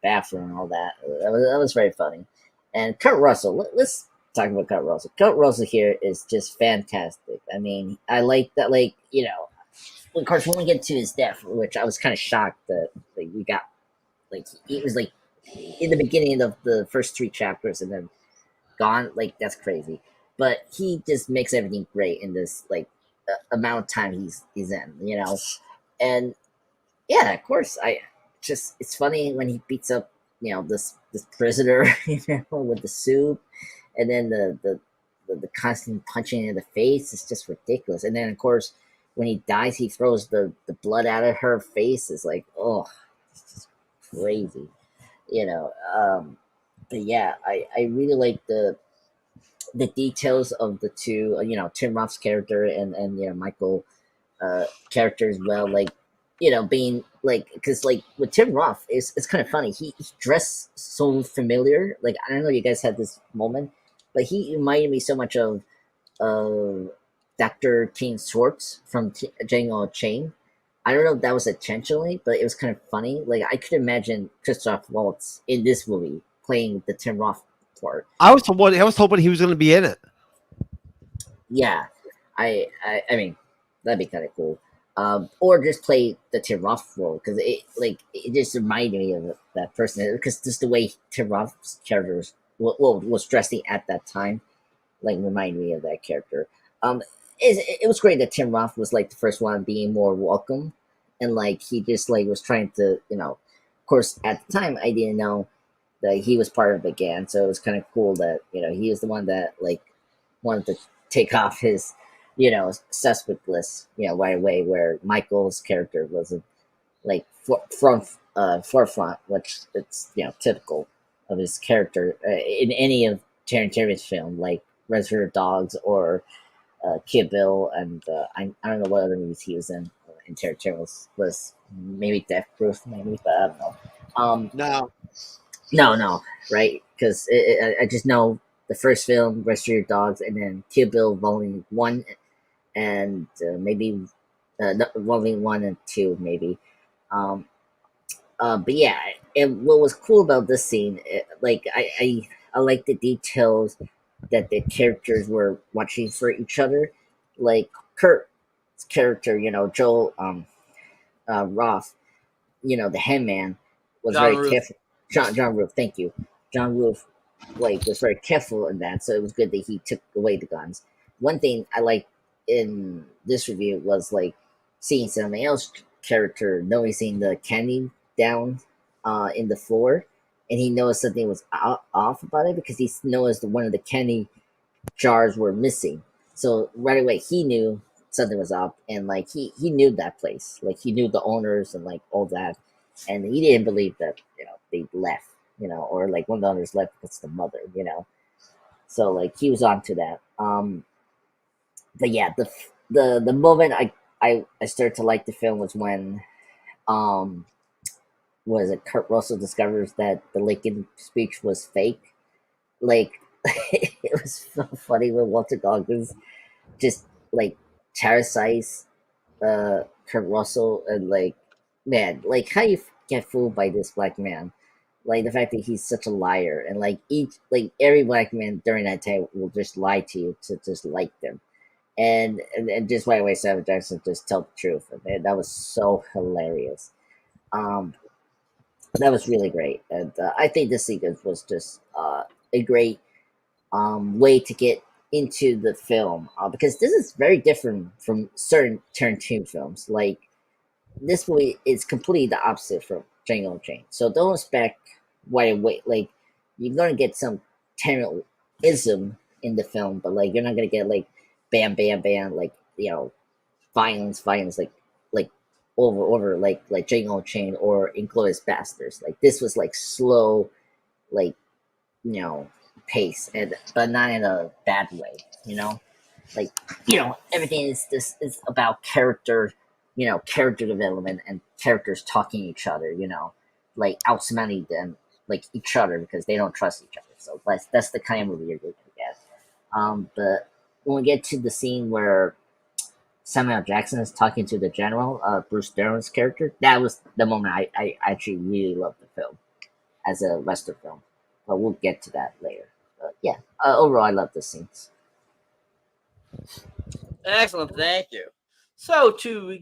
bathroom and all that. That was very funny. And Kurt Russell, let's talk about Kurt Russell. Kurt Russell here is just fantastic. I mean, I like that. Of course, when we get to his death, which I was kind of shocked that we got he was in the beginning of the first 3 chapters and then gone. That's crazy. But he just makes everything great in this amount of time he's in, and yeah, of course, it's funny when he beats up this prisoner with the soup, and then the constant punching in the face is just ridiculous. And then of course when he dies, he throws the blood out of her face. It's like, oh, it's just crazy, but yeah, I really like the details of the two, Tim Roth's character and Michael character as well. Being because with Tim Roth, it's kind of funny. He dressed so familiar. I don't know if you guys had this moment, but he reminded me so much of Dr. King Schwartz from Django Unchained. I don't know if that was intentionally, but it was kind of funny. I could imagine Christoph Waltz in this movie playing the Tim Roth part. I was hoping he was going to be in it. Yeah, I mean, that'd be kind of cool. Or just play the Tim Roth role, because it just reminded me of that person, because just the way Tim Roth's character was dressing at that time, reminded me of that character. It was great that Tim Roth was the first one being more welcome, and he just was trying to, of course at the time I didn't know that he was part of the gang, so it was kind of cool that he was the one that wanted to take off his suspect list right away, where Michael's character wasn't forefront, which it's typical of his character in any of Tarantino's film, like Reservoir Dogs or Kill Bill, and I don't know what other movies he was in Tarantino was maybe Death Proof, maybe, but I don't know. No, right? Because I just know the first film, Reservoir Dogs, and then Kill Bill Volume 1, and maybe Volume 1 and 2, maybe. But yeah, and what was cool about this scene, I like the details that the characters were watching for each other. Kurt's character, Joel Roth, the Henman, was John very Ruth. careful. John Roof, thank you. John Roof, was very careful in that, so it was good that he took away the guns. One thing I liked in this review was seeing somebody else character noticing the candy down in the floor, and he noticed something was off about it, because he noticed one of the candy jars were missing. So right away he knew something was up, and he knew that place, he knew the owners and all that, and he didn't believe that they left, or one of the owners left because the mother, So like he was onto that. But yeah, the moment I started to like the film was when was it Kurt Russell discovers that the Lincoln speech was fake. Like it was so funny when Walter Goggins just like terrorize Kurt Russell and like man, like how you get fooled by this black man. Like the fact that he's such a liar and like every black man during that time will just lie to you to just like them. And just right away Samuel Jackson just tell the truth. And that was so hilarious. That was really great. And I think this sequence was just a great way to get into the film because this is very different from certain Tarantino films. Like this movie is completely the opposite from Django Unchained. So don't expect right away. Like you're gonna get some Tarantino-ism in the film, but like you're not gonna get like bam, bam, bam, like violence, like over like Django Unchained or Inglourious Basterds. Like this was like slow, like pace, but not in a bad way. Like everything is about character, character development and characters talking to each other. Like outsmarting them like each other because they don't trust each other. So that's the kind of movie you're going to get. But when we get to the scene where Samuel Jackson is talking to the general, Bruce Dern's character, that was the moment I actually really loved the film as a Western film. But we'll get to that later. But yeah, overall, I love the scenes. Excellent, thank you. So to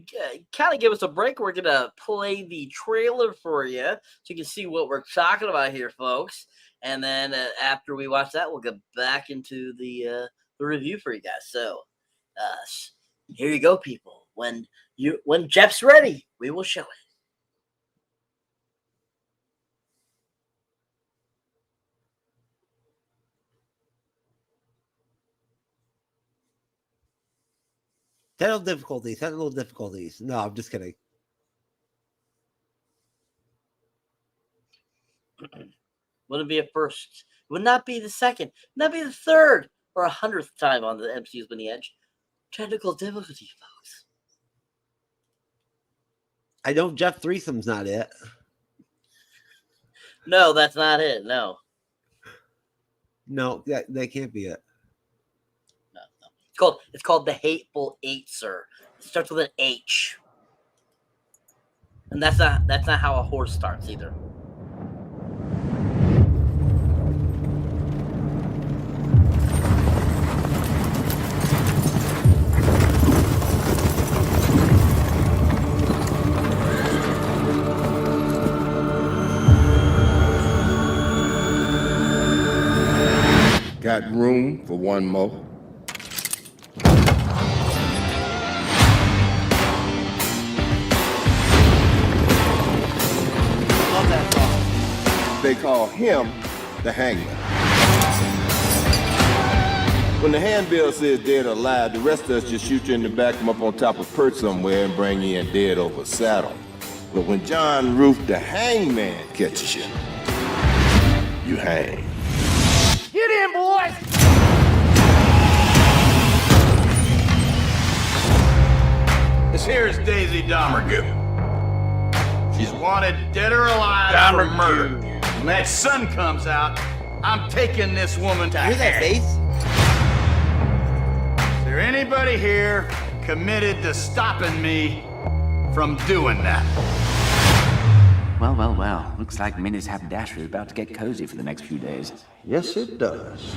kind of give us a break, we're going to play the trailer for you so you can see what we're talking about here, folks. And then after we watch that, we'll get back into the review for you guys. So here you go, people. When Jeff's ready, we will show it. Technical difficulties. No, I'm just kidding. Wouldn't be a first. Would not be the second. Not be the third or 100th time on the MCU's Bleeding Edge. Technical difficulty, folks. I know Jeff Threesome's not it. No, that's not it. No. No, that can't be it. No. It's called the Hateful Eight, sir. It starts with an H. And that's not how a horse starts either. Got room for one more? Love that song. They call him the hangman. When the handbill says dead or alive, the rest of us just shoot you in the back, come up on top of perch somewhere and bring you in dead over saddle. But when John Roof the hangman catches you, you hang. Get in, boys! This here is Daisy Domergue. She's wanted dead or alive for murder. When that sun comes out, I'm taking this woman to Hear that hell. face? Is there anybody here committed to stopping me from doing that? Well, well, well. Looks like Minnie's haberdashery is about to get cozy for the next few days. Yes, it does.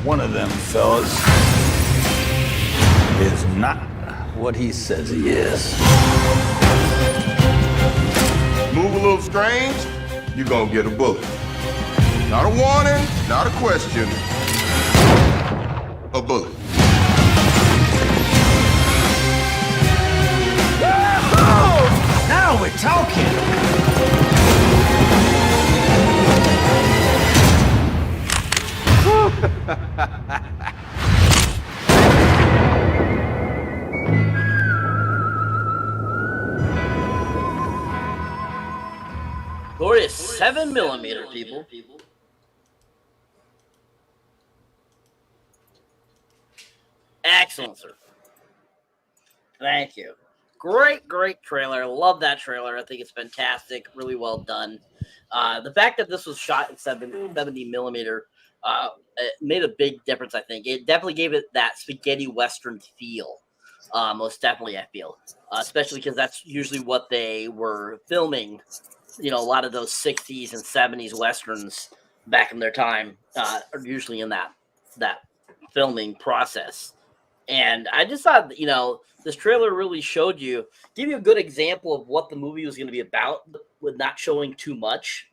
One of them fellas is not what he says he is. Move a little strange, you're gonna get a bullet. Not a warning, not a question. A bullet. Now we're talking! 7mm, people. Excellent, sir. Thank you. Great trailer. Love that trailer. I think it's fantastic. Really well done. The fact that this was shot in 70mm it made a big difference, I think. It definitely gave it that spaghetti western feel. Most definitely, I feel. Especially because that's usually what they were filming. You know, a lot of those 60s and 70s westerns back in their time are usually in that filming process. And I just thought, you know, this trailer really give you a good example of what the movie was going to be about with not showing too much.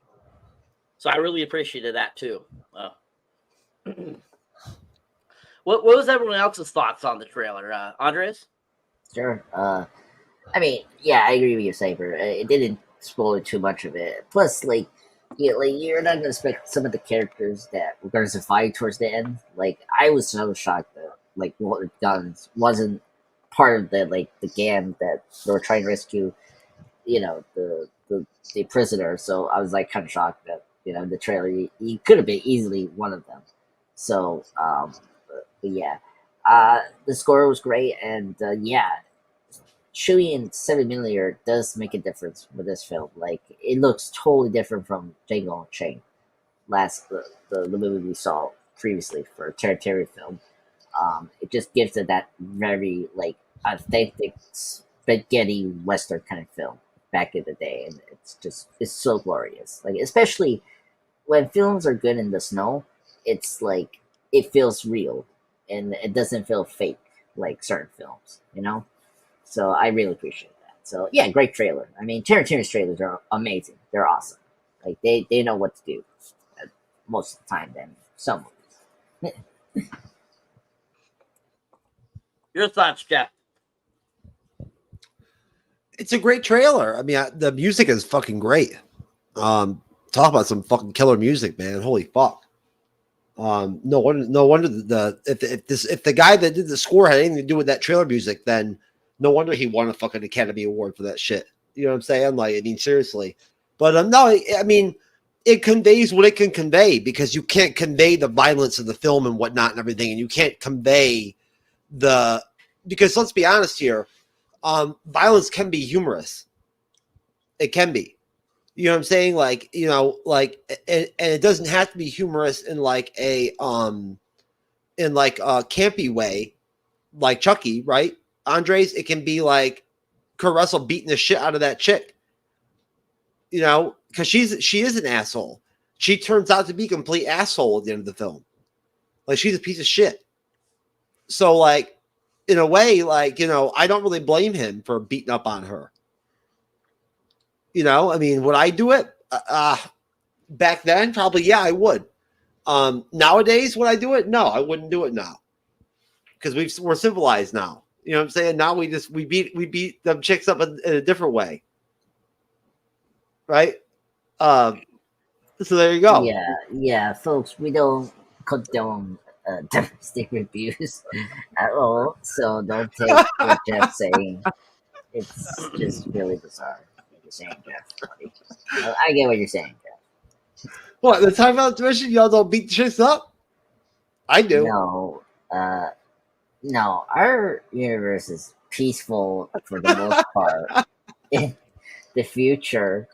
So I really appreciated that too. What was everyone else's thoughts on the trailer, Andres? Sure. I mean, yeah, I agree with you, Saber. It didn't spoil too much of it. Plus, like you're not gonna expect some of the characters that were gonna survive towards the end. Like, I was so shocked that like Walter Guns wasn't part of the gang that they were trying to rescue. You know, the prisoner. So I was like kind of shocked that in the trailer he could have been easily one of them. So, but yeah, the score was great, and yeah. Shooting in 7mm does make a difference with this film. Like, it looks totally different from Django Unchained, the movie we saw previously for a Tarantino film. It just gives it that very like authentic spaghetti western kind of film back in the day, and it's so glorious. Like, especially when films are good in the snow, it's like it feels real and it doesn't feel fake like certain films, So I really appreciate that. So yeah, great trailer. I mean, Tarantino's trailers are amazing. They're awesome. Like, they know what to do most of the time than some movies. Your thoughts, Jeff? It's a great trailer. I mean, the music is fucking great. Talk about some fucking killer music, man. Holy fuck. No wonder if the guy that did the score had anything to do with that trailer music, then no wonder he won a fucking Academy Award for that shit. You know what I'm saying? Like, I mean, seriously. But no, I mean, it conveys what it can convey, because you can't convey the violence of the film and whatnot and everything, and you can't convey because let's be honest here, violence can be humorous. It can be. You know what I'm saying? Like, and it doesn't have to be humorous in like a campy way, like Chucky, right? Andres, it can be like Kurt Russell beating the shit out of that chick, because she is an asshole. She turns out to be a complete asshole at the end of the film. Like, she's a piece of shit. So, like, in a way, like, I don't really blame him for beating up on her. I mean, would I do it? Back then, probably, yeah, I would. Nowadays, would I do it? No, I wouldn't do it now, because we're civilized now. You know what I'm saying? Now we beat them chicks up in a different way, right? So there you go. Yeah, folks, we don't condone domestic abuse at all. So don't take what Jeff's saying. It's just really bizarre. What you're saying, Jeff. I get what you're saying, Jeff. What, the time out dimension? Y'all don't beat chicks up? I do. No, our universe is peaceful for the most part in the future,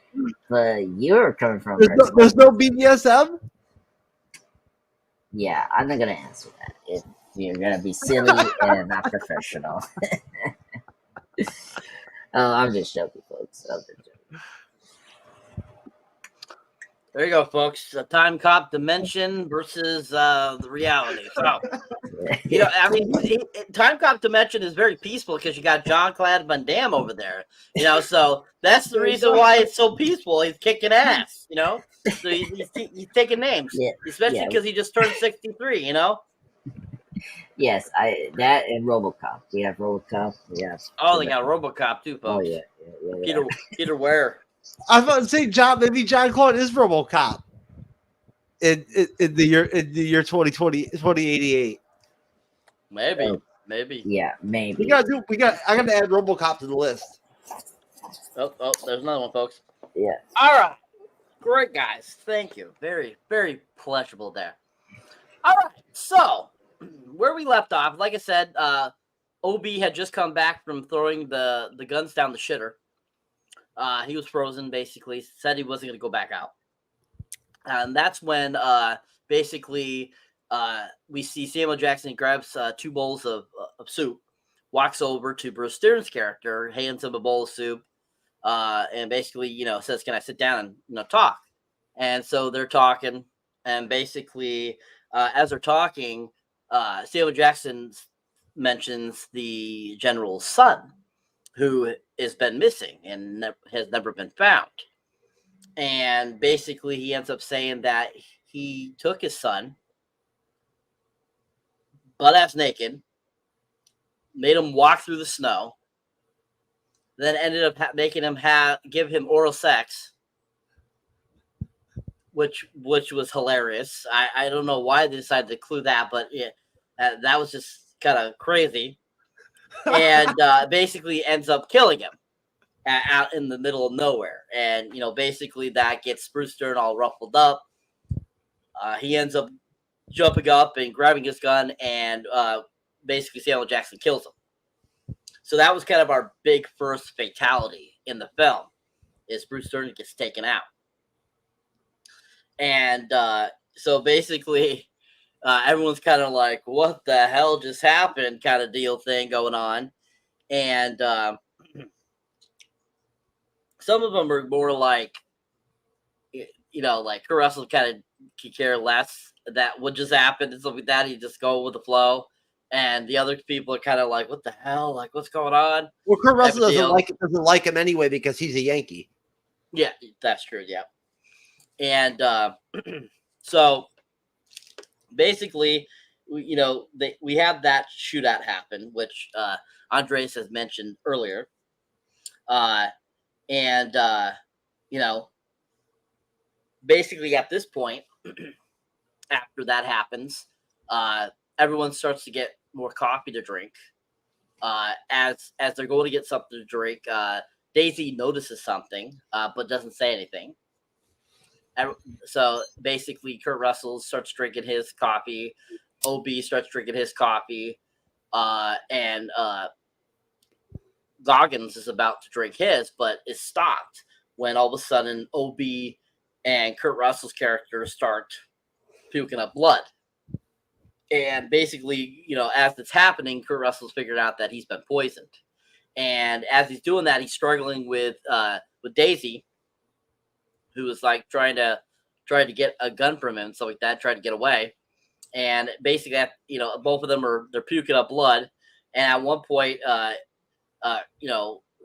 but you're coming from... There's no BDSM? Yeah, I'm not going to answer that. If you're going to be silly and not professional. I'm just joking, folks. I'm just joking. There you go, folks. The time cop dimension versus the reality. So, I mean, time cop dimension is very peaceful because you got Jean-Claude Van Damme over there. So that's the reason why it's so peaceful. He's kicking ass. So he's taking names, especially because he just turned 63. Yes, that and RoboCop. We have RoboCop. They got RoboCop too, folks. Oh yeah. Peter Ware. I was about to say, maybe John Claude is RoboCop in the year 2088. Maybe. Yeah, maybe. I gotta add RoboCop to the list. Oh, there's another one, folks. Yeah. All right. Great, guys. Thank you. Very, very pleasurable there. All right. So, where we left off, like I said, OB had just come back from throwing the guns down the shitter. He was frozen, basically. Said he wasn't going to go back out. And that's when, basically, we see Samuel Jackson grabs 2 bowls of soup, walks over to Bruce Stern's character, hands him a bowl of soup, and basically, says, "Can I sit down and talk?" And so they're talking, and basically, as they're talking, Samuel Jackson mentions the general's son, who has been missing and has never been found. And basically, he ends up saying that he took his son, butt-ass naked, made him walk through the snow, then ended up making him give him oral sex, which was hilarious. I don't know why they decided to include that, but yeah, that was just kind of crazy. And basically ends up killing him out in the middle of nowhere. And, basically that gets Bruce Stern all ruffled up. He ends up jumping up and grabbing his gun, and basically Samuel Jackson kills him. So that was kind of our big first fatality in the film, is Bruce Stern gets taken out. And so basically everyone's kind of like, what the hell just happened kind of deal thing going on. And some of them are more like, like Kurt Russell kind of could care less that what just happened and stuff like that. He just go with the flow. And the other people are kind of like, what the hell? Like, what's going on? Well, Kurt Russell doesn't like him anyway because he's a Yankee. Yeah, that's true. Yeah. And so basically, we have that shootout happen, which Andres has mentioned earlier. And basically at this point, after that happens, everyone starts to get more coffee to drink. As they're going to get something to drink, Daisy notices something, but doesn't say anything. So basically, Kurt Russell starts drinking his coffee. OB starts drinking his coffee, and Goggins is about to drink his, but is stopped when all of a sudden OB and Kurt Russell's characters start puking up blood. And basically, as it's happening, Kurt Russell's figured out that he's been poisoned. And as he's doing that, he's struggling with Daisy, who is like trying to get a gun from him and stuff like that, trying to get away. And basically, both of them they're puking up blood. And at one point,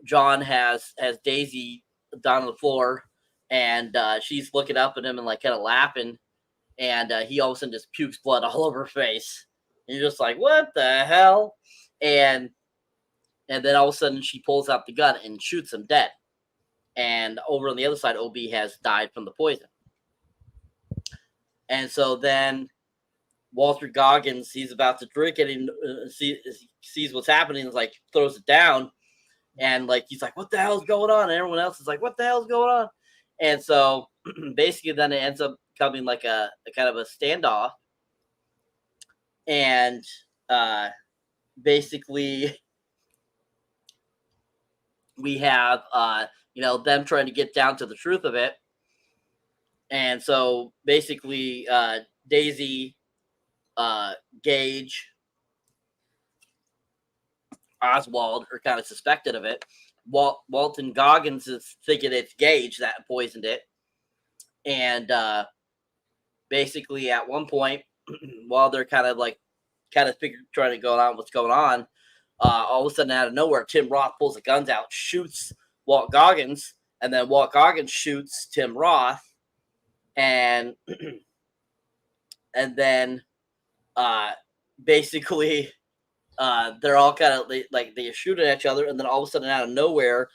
John has Daisy down on the floor, and she's looking up at him and like kind of laughing. And he all of a sudden just pukes blood all over her face. And you're just like, what the hell? And then all of a sudden she pulls out the gun and shoots him dead. And over on the other side, OB has died from the poison. And so then Walter Goggins, he's about to drink it and sees what's happening, and like throws it down. And like he's like, what the hell's going on? And everyone else is like, what the hell's going on? And so basically then it ends up becoming like a kind of a standoff. And basically we have them trying to get down to the truth of it. And so basically Daisy, Gage, Oswald are kind of suspected of it. Walton Goggins is thinking it's Gage that poisoned it. And basically at one point, while they're trying to go on what's going on, all of a sudden out of nowhere, Tim Roth pulls the guns out, shoots Walt Goggins, and then Walt Goggins shoots Tim Roth. And then basically they're all kind of they're shooting at each other, and then all of a sudden out of nowhere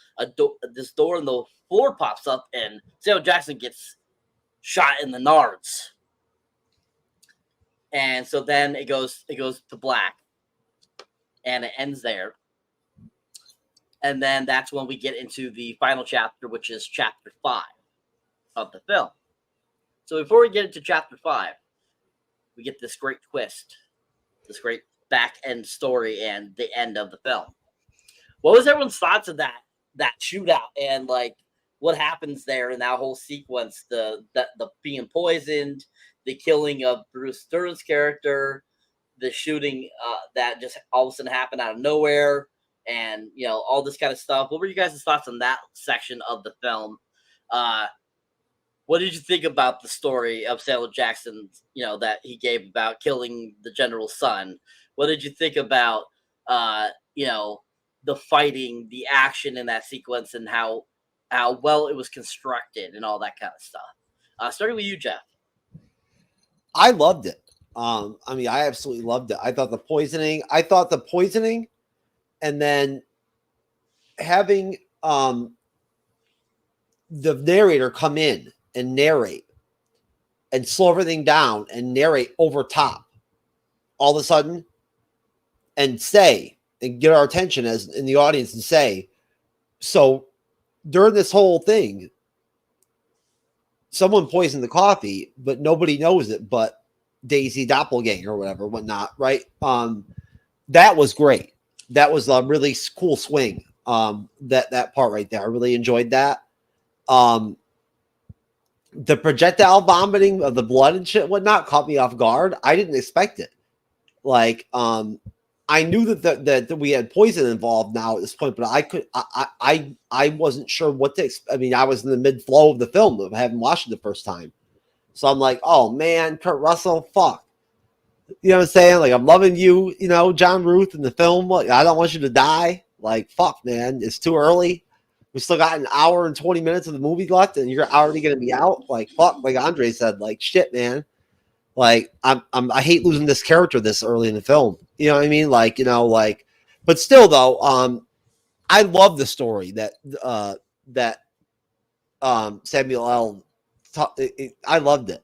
this door in the floor pops up, and Samuel Jackson gets shot in the nards. And so then it goes to black, and it ends there. And then that's when we get into the final chapter, which is chapter 5. of the film. So before we get into chapter 5, we get this great twist, this great back end story, and the end of the film. What was everyone's thoughts of that shootout and like what happens there in that whole sequence? The being poisoned, the killing of Bruce Dern's character, the shooting that just all of a sudden happened out of nowhere, and all this kind of stuff. What were you guys' thoughts on that section of the film? What did you think about the story of Samuel Jackson, that he gave about killing the general's son? What did you think about, the fighting, the action in that sequence, and how well it was constructed and all that kind of stuff? Starting with you, Jeff. I loved it. I absolutely loved it. I thought the poisoning, and then having the narrator come in and narrate and slow everything down and narrate over top all of a sudden and say and get our attention as in the audience and say, so during this whole thing, someone poisoned the coffee, but nobody knows it but Daisy Doppelganger or whatever, whatnot, right? That was great. That was a really cool swing. That part right there. I really enjoyed that. The projectile vomiting of the blood and shit whatnot caught me off guard. I didn't expect it. Like, I knew that we had poison involved now at this point, but I wasn't sure what to expect. I mean, I was in the mid flow of the film. I haven't watched it the first time. So I'm like, oh man, Kurt Russell, fuck. You know what I'm saying? Like, I'm loving you, John Ruth in the film. Like, I don't want you to die. Like, fuck, man. It's too early. We still got an hour and 20 minutes of the movie left, and you're already going to be out. Like, fuck, like Andre said, like, shit, man. Like, I hate losing this character this early in the film. You know what I mean? Like, but still though, I love the story that Samuel L. I loved it.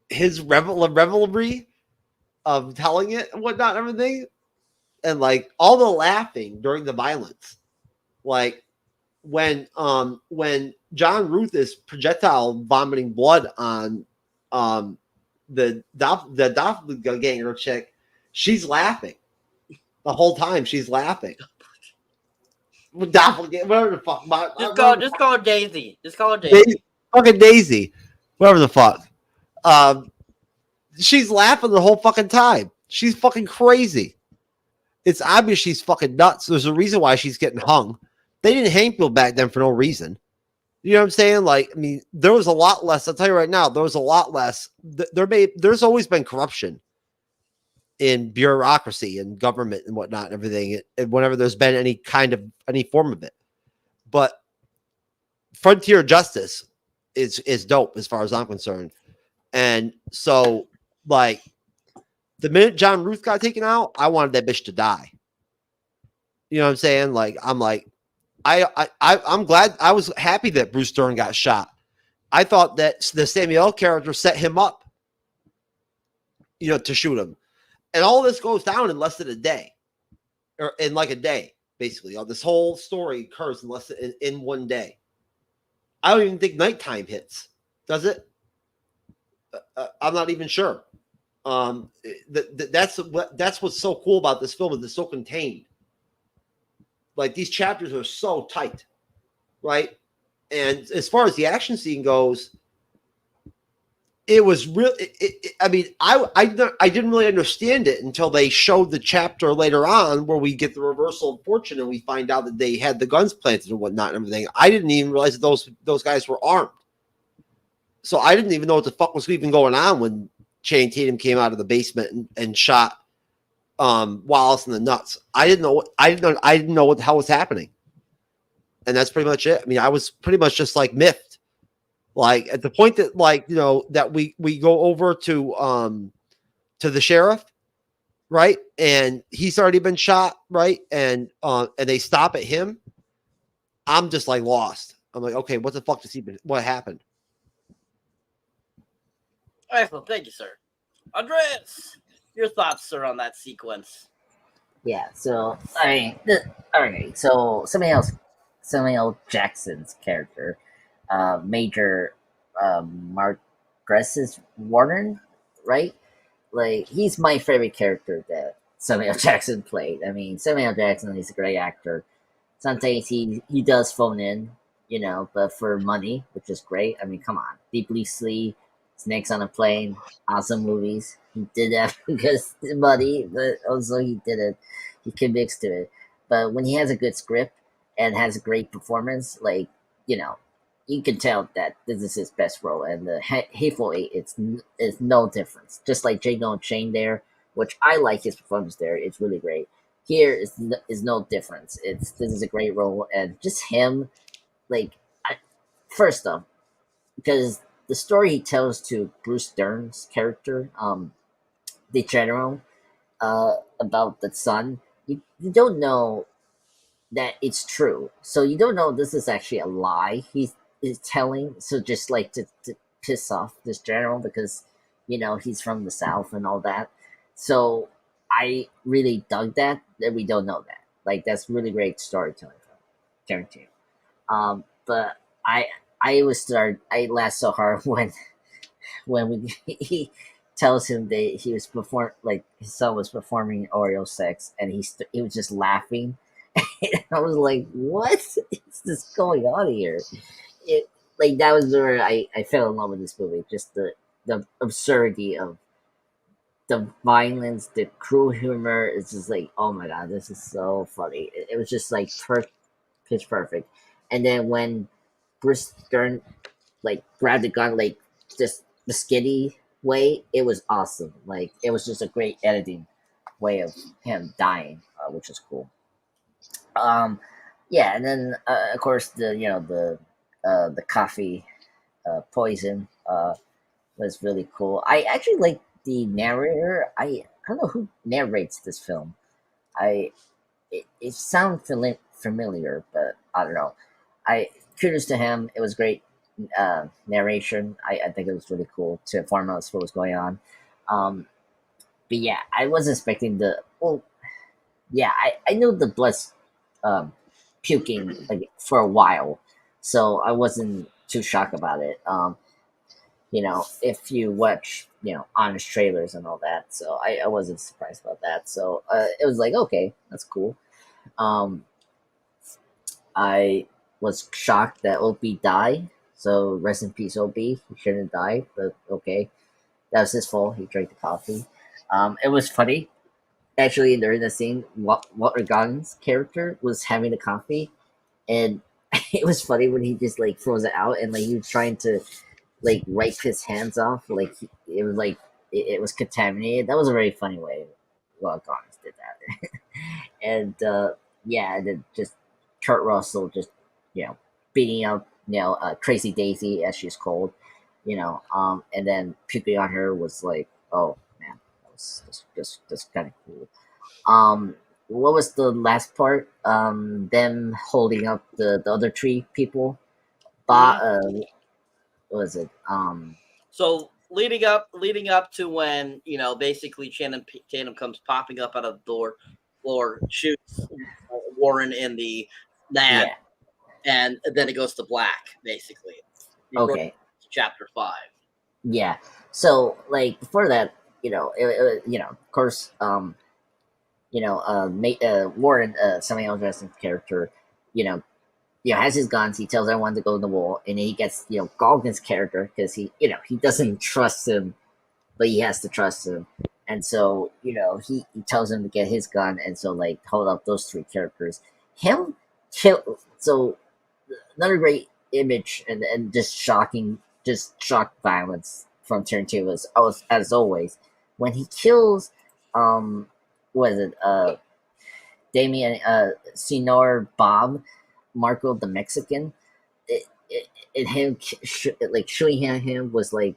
His revelry of telling it and whatnot, and everything, and like all the laughing during the violence, like when John Ruth is projectile vomiting blood on the doppelganger chick, she's laughing the whole time. She's laughing. Doppelganger, whatever the fuck. Just call her Daisy. Just call her Daisy. Fucking Daisy, whatever the fuck. She's laughing the whole fucking time. She's fucking crazy. It's obvious she's fucking nuts. There's a reason why she's getting hung. They didn't hang people back then for no reason. You know what I'm saying? Like, I mean, there was a lot less. I'll tell you right now, there was a lot less. There's always been corruption in bureaucracy and government and whatnot and everything. And whenever there's been any form of it, but frontier justice is dope as far as I'm concerned. And so, like, the minute John Ruth got taken out, I wanted that bitch to die. You know what I'm saying? Like, I'm like, I'm glad. I was happy that Bruce Dern got shot. I thought that the Samuel character set him up, to shoot him. And all this goes down in less than a day, or in like a day, basically. This whole story occurs in less than in one day. I don't even think nighttime hits. Does it? I'm not even sure. That's what's so cool about this film, is it's so contained. Like, these chapters are so tight, right? And as far as the action scene goes, it was really. I mean, I didn't really understand it until they showed the chapter later on where we get the reversal of fortune and we find out that they had the guns planted and whatnot and everything. I didn't even realize that those guys were armed. So I didn't even know what the fuck was even going on when Channing Tatum came out of the basement and shot Wallace in the nuts. I didn't know what the hell was happening. And that's pretty much it. I mean, I was pretty much just like miffed. Like, at the point that, like, that we go over to the sheriff, right? And he's already been shot, right? And they stop at him. I'm just like lost. I'm like, okay, what the fuck what happened? Excellent. Thank you, sir. Andreas, your thoughts, sir, on that sequence? Yeah, so, I mean, all right, so something else Samuel Jackson's character, Major Mark Gresses Warren, right? Like he's my favorite character that Samuel Jackson played. I mean, Samuel Jackson is a great actor. Sometimes he does phone in, but for money, which is great. I mean, come on, Deep Blue Sea, Snakes on a Plane, awesome movies. He did that because of money, but also he did it. He commits to it. But when he has a good script and has a great performance, like you know, you can tell that this is his best role. And the Hateful Eight, it's no difference. Just like Django Unchained there, which I like his performance there. It's really great. Here is no difference. This is a great role, and just him, like, first off, because the story he tells to Bruce Dern's character, the general, about the son, you don't know that it's true. So you don't know this is actually a lie he's telling. So just like to piss off this general because he's from the South and all that. So I really dug that we don't know that. Like that's really great storytelling from Tarantino. But I laughed so hard when he tells him that he was his son was performing oral sex, and he was just laughing. I was like, what is this going on here? It like that was where I fell in love with this movie. Just the absurdity of the violence, the cruel humor. It's just like, oh my god, this is so funny. It was just like pitch perfect. And then when Bruce Dern like grabbed the gun, like just the skinny way, it was awesome. Like it was just a great editing way of him dying, which is cool. Yeah, and then of course the coffee poison was really cool. I actually like the narrator. I don't know who narrates this film. It sounds familiar, but I don't know. I kudos to him. It was great narration. I think it was really cool to inform us what was going on. But yeah, I was expecting yeah, I knew the blood puking like for a while, so I wasn't too shocked about it. If you watch, honest trailers and all that, so I wasn't surprised about that. So it was like, okay, that's cool. I was shocked that OB died, so rest in peace, OB. He shouldn't have died, but okay, that was his fault. He drank the coffee. It was funny. Actually, during the scene, Walter Goggins' character was having the coffee, and it was funny when he just like throws it out, and like he was trying to like wipe his hands off, it was like it was contaminated. That was a very funny way Walter Goggins did that. And yeah, and then just Kurt Russell just beating up Tracy Daisy as she's called, and then puking on her was like, oh man, that was just kind of cool. What was the last part? Them holding up the other three people. What was it? So leading up to when basically Tatum comes popping up out of the floor, shoots Warren in the net, and then it goes to black basically. Okay. Chapter 5. Yeah. So like before that, of course, Warren, Samuel Jackson's character, has his guns. He tells everyone to go in the wall, and he gets Goggins' character because he doesn't trust him, but he has to trust him, and so he tells him to get his gun, and so like hold up those three characters. Him kill. So another great image and just shock violence from Tarantino was as always when he kills what is it Damien Senor Bob Marco the Mexican. Him like shooting at him was like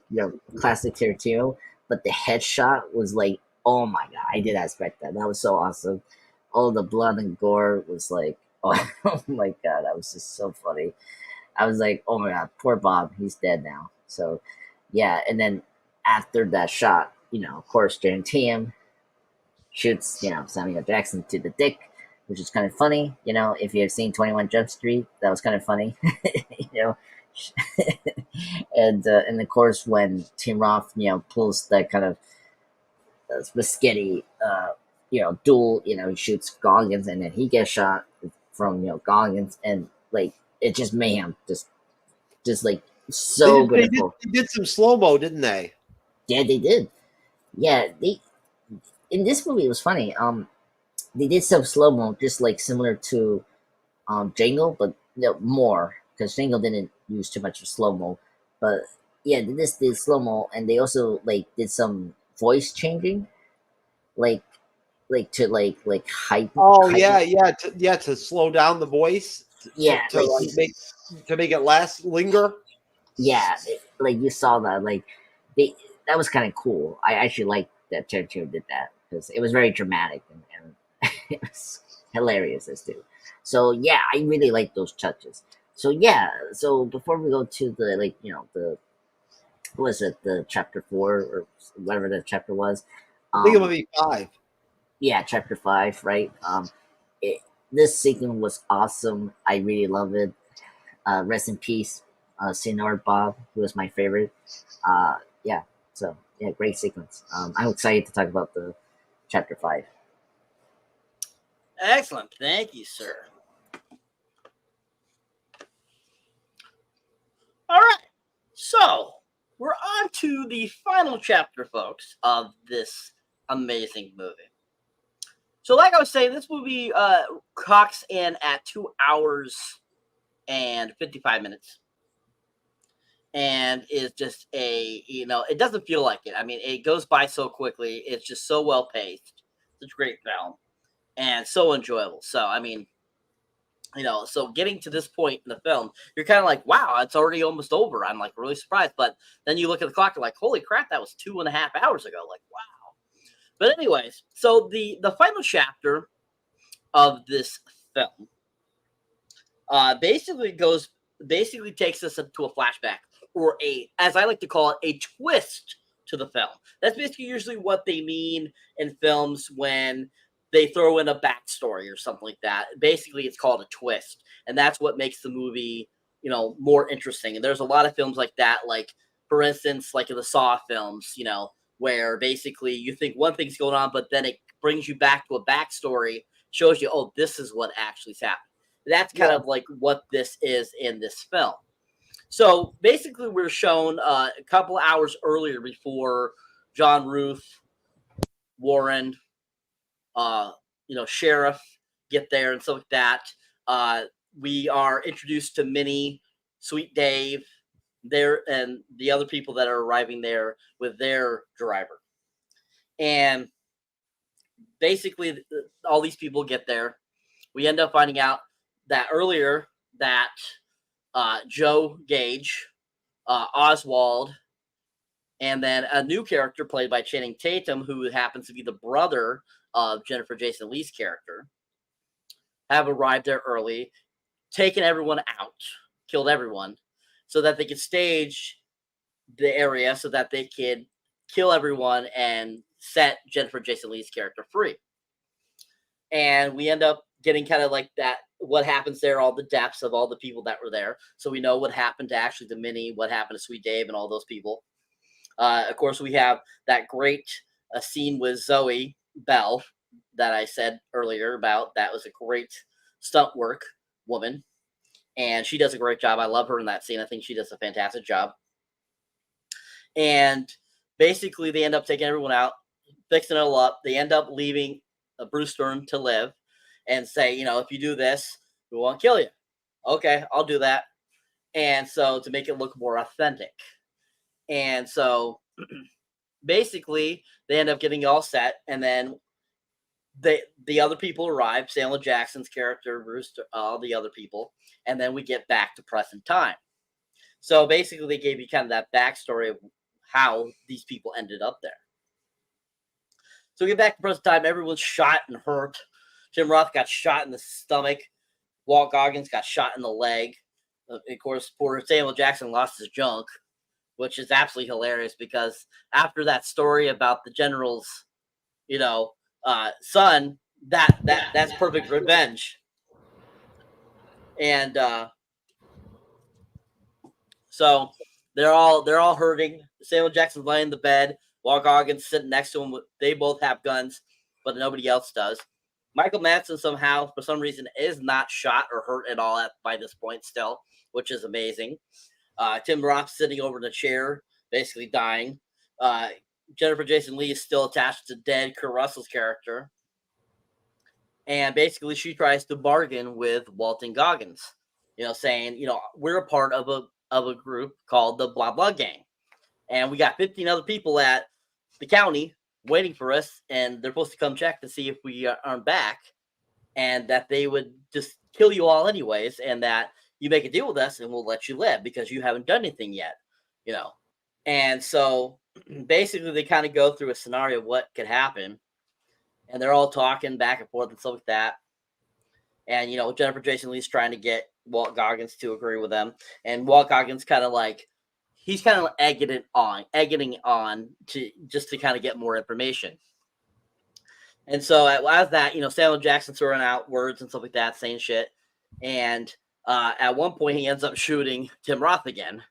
classic Tarantino, but the headshot was like, oh my god, I did expect that. That was so awesome. All the blood and gore was like, oh my god, that was just so funny. I was like, oh my god, poor Bob, he's dead now. So yeah, and then after that shot, of course, Tarantino shoots Samuel Jackson to the dick, which is kind of funny. You know, if you have seen 21 Jump Street, that was kind of funny. You know, and of course when Tim Roth, you know, pulls that kind of spaghetti, duel. You know, he shoots Goggins and then he gets shot from Goggins, and like it just mayhem, just like so beautiful. They did some slow mo, didn't they? Yeah, they did. Yeah, they in this movie it was funny. They did some slow mo, just like similar to Django, but more because Django didn't use too much of slow mo. But yeah, this did slow mo, and they also like did some voice changing, like to hype. Oh heighten. yeah, to slow down the voice, Yeah, to make it linger. Yeah, like you saw that, like that was kind of cool. I actually liked that Tarantino did that because it was very dramatic and it was hilarious as too. So yeah, I really like those touches. So yeah, so before we go to the the what was it, the chapter 4 or whatever the chapter was, I think it would be 5. yeah, chapter 5, right? It, this sequence was awesome. I really love it. Rest in peace, Senor Bob, who was my favorite. Yeah, so yeah, great sequence. I'm excited to talk about the chapter 5. Excellent. Thank you, sir. All right. So we're on to the final chapter, folks, of this amazing movie. So like I was saying, this movie clocks in at 2 hours and 55 minutes. And is just it doesn't feel like it. I mean, it goes by so quickly. It's just so well paced. It's a great film and so enjoyable. So, I mean, so getting to this point in the film, you're kind of like, wow, it's already almost over. I'm like really surprised. But then you look at the clock, you're like, holy crap, that was 2.5 hours ago. Like, wow. But anyways, so the final chapter of this film basically takes us to a flashback, or as I like to call it, a twist to the film. That's basically usually what they mean in films when they throw in a backstory or something like that. Basically, it's called a twist, and that's what makes the movie, more interesting. And there's a lot of films like that, like for instance, like in the Saw films, where basically you think one thing's going on, but then it brings you back to a backstory, shows you, oh, this is what actually happened. That's kind of like what this is in this film. So basically, we're shown a couple hours earlier before John Ruth, Warren, Sheriff get there and stuff like that. We are introduced to Minnie, Sweet Dave, there, and the other people that are arriving there with their driver. And basically, all these people get there. We end up finding out that earlier that Joe Gage, Oswald, and then a new character played by Channing Tatum, who happens to be the brother of Jennifer Jason Leigh's character, have arrived there early, taken everyone out, killed everyone, so that they could stage the area so that they could kill everyone and set Jennifer Jason Leigh's character free. And we end up getting kind of like that, what happens there, all the depths of all the people that were there. So we know what happened to actually to Minnie, what happened to Sweet Dave and all those people. Of course, we have that great scene with Zoe Bell that I said earlier about. That was a great stunt work woman. And she does a great job. I love her in that scene. I think she does a fantastic job. And basically, they end up taking everyone out, fixing it all up. They end up leaving Bruce Dern to live and say, if you do this, we won't kill you. Okay, I'll do that. And so to make it look more authentic. And so basically they end up getting all set, and then the other people arrive, Samuel Jackson's character, Bruce, all the other people, and then we get back to present time. So basically they gave you kind of that backstory of how these people ended up there. So we get back to present time, everyone's shot and hurt. Tim Roth got shot in the stomach. Walt Goggins got shot in the leg. Of course, poor Samuel Jackson lost his junk, which is absolutely hilarious because after that story about the general's, son that's perfect revenge. And so they're all hurting. Samuel Jackson's laying in the bed. Walt Goggins sitting next to him. They both have guns, but nobody else does. Michael Madsen somehow, for some reason, is not shot or hurt at all by this point still, which is amazing. Tim Roth sitting over in a chair, basically dying. Jennifer Jason Leigh is still attached to dead Kurt Russell's character. And basically she tries to bargain with Walton Goggins, saying, we're a part of a group called the Blah Blah Gang. And we got 15 other people at the county waiting for us, and they're supposed to come check to see if we aren't back, and that they would just kill you all anyways, and that you make a deal with us and we'll let you live because you haven't done anything yet, And so basically they kind of go through a scenario of what could happen, and they're all talking back and forth and stuff like that. And, Jennifer Jason Leigh's trying to get Walt Goggins to agree with them, and Walt Goggins kind of he's kind of egging on to kind of get more information. And so as that, Samuel Jackson's throwing out words and stuff like that, saying shit. And at one point he ends up shooting Tim Roth again,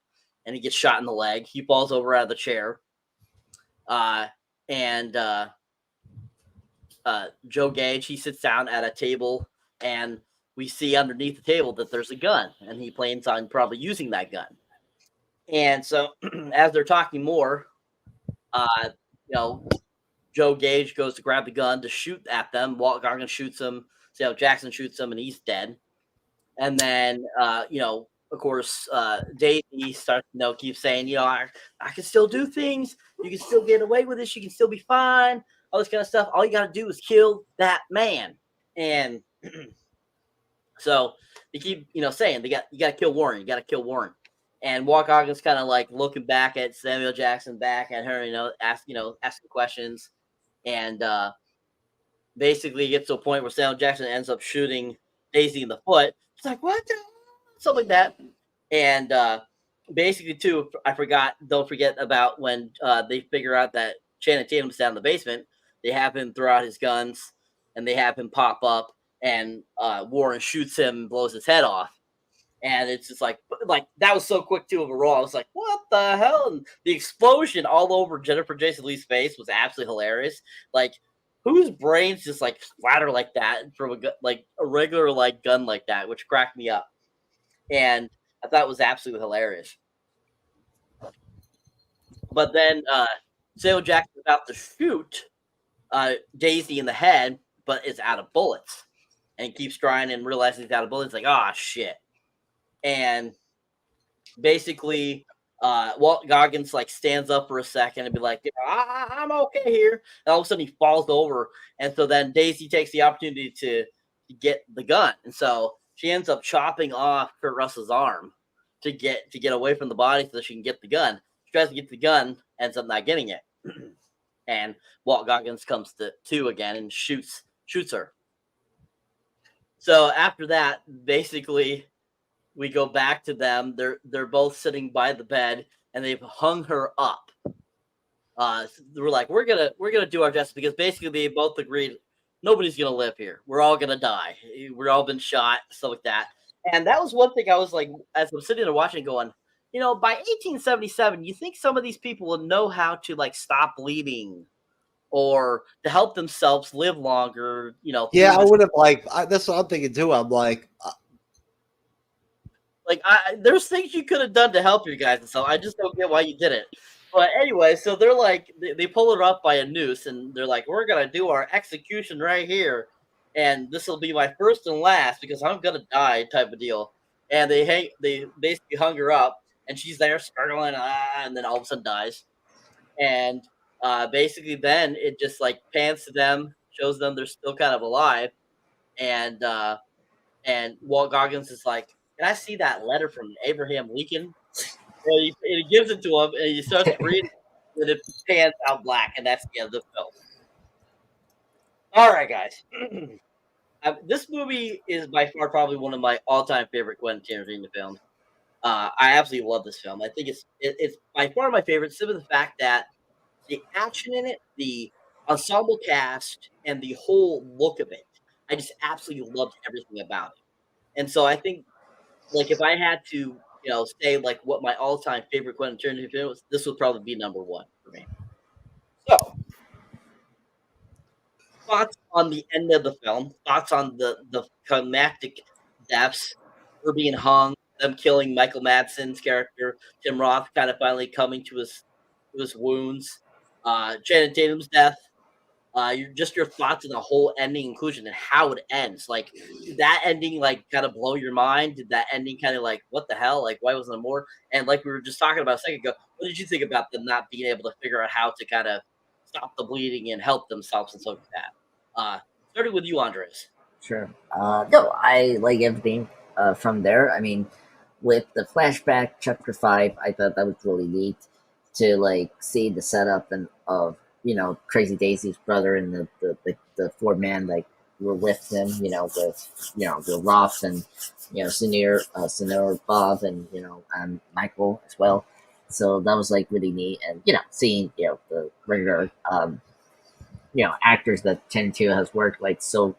and he gets shot in the leg. He falls over out of the chair. Joe Gage, he sits down at a table, and we see underneath the table that there's a gun, and he plans on probably using that gun. And so as they're talking more, Joe Gage goes to grab the gun to shoot at them. Walt Goggins shoots him. Samuel Jackson shoots him, and he's dead. And then, of course, Daisy starts, keeps saying, I can still do things. You can still get away with this. You can still be fine. All this kind of stuff. All you got to do is kill that man. And so they keep, saying you got to kill Warren. You got to kill Warren. And Walt Goggins kind of looking back at Samuel Jackson, back at her, asking questions. And basically gets to a point where Samuel Jackson ends up shooting Daisy in the foot. It's like, what the hell? Something like that. And basically, too, don't forget about when they figure out that Channing Tatum's down in the basement. They have him throw out his guns, and they have him pop up, and Warren shoots him and blows his head off. And it's just like that was so quick too of a roll. I was like, what the hell? And the explosion all over Jennifer Jason Leigh's face was absolutely hilarious. Whose brains just splatter like that from a regular gun like that, which cracked me up. And I thought it was absolutely hilarious. But then Samuel Jackson's about to shoot Daisy in the head, but is out of bullets. And he keeps trying and realizes he's out of bullets. Like, oh, shit. And basically, Walt Goggins stands up for a second and be like, I'm okay here. And all of a sudden he falls over. And so then Daisy takes the opportunity to get the gun. And so she ends up chopping off Kurt Russell's arm to get away from the body so she can get the gun. She tries to get the gun, ends up not getting it. And Walt Goggins comes to again and shoots her. So after that, basically, we go back to them. They're both sitting by the bed, and they've hung her up. We're like, we're gonna do our justice, because basically they both agreed nobody's gonna live here. We're all gonna die. We're all been shot, stuff like that. And that was one thing I was like, as I'm sitting there watching, going, by 1877, you think some of these people would know how to stop bleeding or to help themselves live longer? Yeah, I would have that's what I'm thinking too. I'm like. There's things you could have done to help you guys, and so I just don't get why you did it. But anyway, so they're they pull her up by a noose, and they're like, we're gonna do our execution right here, and this will be my first and last because I'm gonna die, type of deal. And they basically hung her up, and she's there struggling, and then all of a sudden dies. And basically then it just pans to them, shows them they're still kind of alive, and Walt Goggins is like, can I see that letter from Abraham Lincoln? Well, he gives it to him, and he starts reading, and it pans out black, and that's the end of the film. All right, guys. This movie is by far probably one of my all-time favorite Quentin Tarantino films. I absolutely love this film. I think it's by far my favorite, simply the fact that the action in it, the ensemble cast and the whole look of it. I just absolutely loved everything about it. And so I think, like, if I had to, say like what my all-time favorite Quentin Tarantino film was, this would probably be number one for me. So, thoughts on the end of the film? Thoughts on the climactic deaths? Her being hung, them killing Michael Madsen's character, Tim Roth kind of finally coming to his wounds, Channing Tatum's death. Your thoughts on the whole ending inclusion and how it ends. Like, did that ending like kind of blow your mind? Did that ending kind of like, what the hell? Like, why wasn't there more? And like we were just talking about a second ago, what did you think about them not being able to figure out how to kind of stop the bleeding and help themselves and stuff like that? Starting with you, Andres. Sure. No, I like everything from there. I mean, with the flashback chapter 5, I thought that was really neat to like see the setup and of Crazy Daisy's brother and the four men like were with him. With the Roth and Senior Bob and Michael as well. So that was like really neat, and seeing the regular actors that Tarantino has worked, like Zoe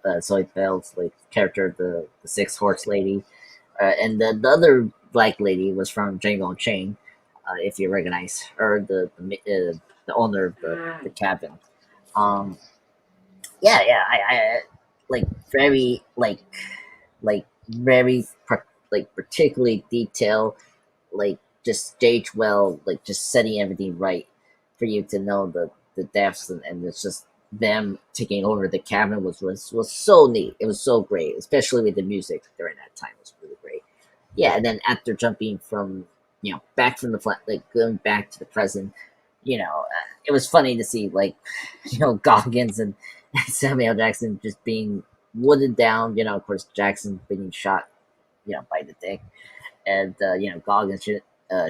Bell's like character, the six horse lady, and the other black lady was from Django Unchained, if you recognize her, the owner of the cabin. I like very particularly detailed, like just stage well, like just setting everything right for you to know the deaths, and it's just them taking over the cabin was so neat. It was so great, especially with the music during that time. It was really great. Yeah, and then after jumping from back from the flat, like going back to the present, it was funny to see like Goggins and Samuel Jackson just being wooded down. Of course Jackson being shot by the dick, and Goggins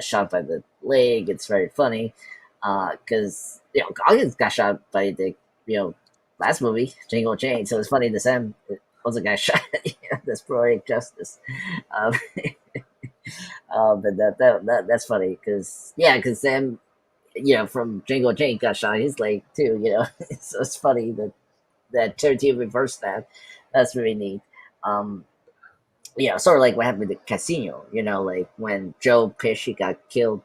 shot by the leg. It's very funny because Goggins got shot by the last movie, Django Unchained. So it's funny to Sam was a guy shot. That's poetic justice. But that's funny because Sam, from Django Unchained got shot his leg too. So it's funny that Tarantino reversed that. That's really neat. Sort of like what happened with the Casino. Like when Joe Pesci got killed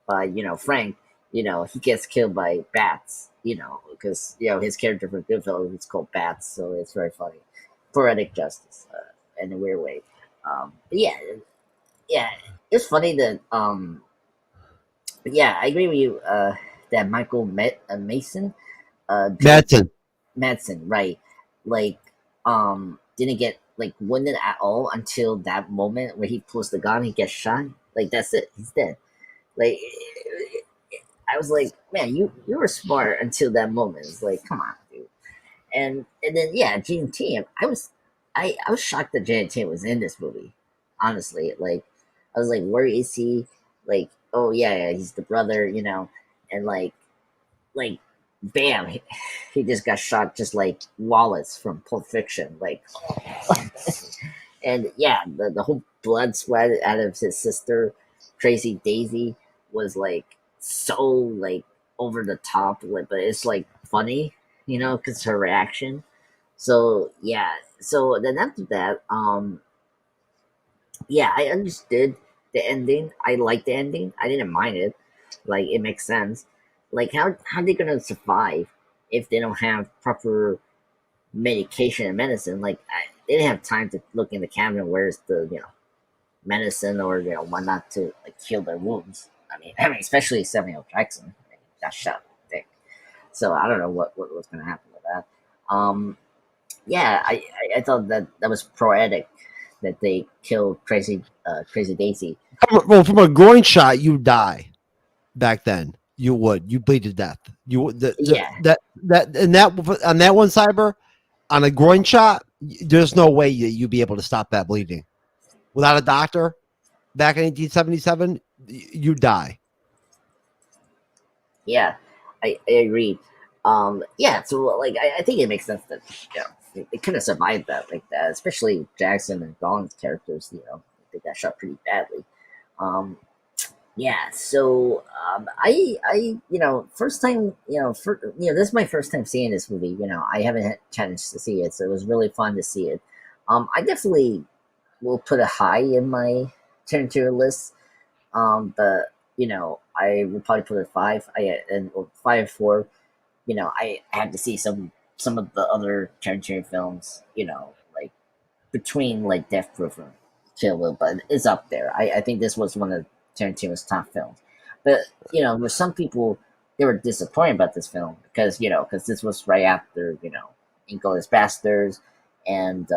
by Frank. He gets killed by bats. Because his character from Goodfellas is called Bats, so it's very funny. Poetic justice, in a weird way. But yeah, it's funny that I agree with you that Michael Mason, Madsen, right? Like, didn't get like wounded at all until that moment where he pulls the gun, he gets shot. Like that's it, he's dead. Like I was like, man, you were smart until that moment. It's like, come on, dude. And then G&T, I was shocked that G&T was in this movie. Honestly, like I was like, where is he? Like, oh yeah, he's the brother, and like bam, he just got shot just like Wallace from Pulp Fiction, like and the whole blood sweat out of his sister, Crazy Daisy, was like so like over the top, like, but it's like funny, because her reaction. So so then after that, I understood the ending. I liked the ending. I didn't mind it. Like it makes sense. Like how they gonna survive if they don't have proper medication and medicine? Like they didn't have time to look in the cabinet where's the medicine or whatnot to like heal their wounds. I mean, especially Samuel Jackson got shot in the dick. So I don't know what was gonna happen with that. I thought that was poetic that they killed Crazy Daisy. Well, from a groin shot, you die. Back then, you bleed to death. You would that on that one, Cyber, on a groin shot, there's no way you'd be able to stop that bleeding without a doctor. Back in 1877, you die. Yeah, I agree. So like I think it makes sense that they couldn't have survived that like that, especially Jackson and Dawn's characters. They got shot pretty badly. Yeah, so first time, this is my first time seeing this movie. I haven't had a chance to see it, so it was really fun to see it. I definitely will put a high in my Tarantino list. But I would probably put it five. And 5 4. I had to see some of the other Tarantino films. Like between like Death Proof and Kill Bill, but it's up there. I think this was one of Tarantino's top films. But there's some people they were disappointed about this film because this was right after Inglourious Basterds and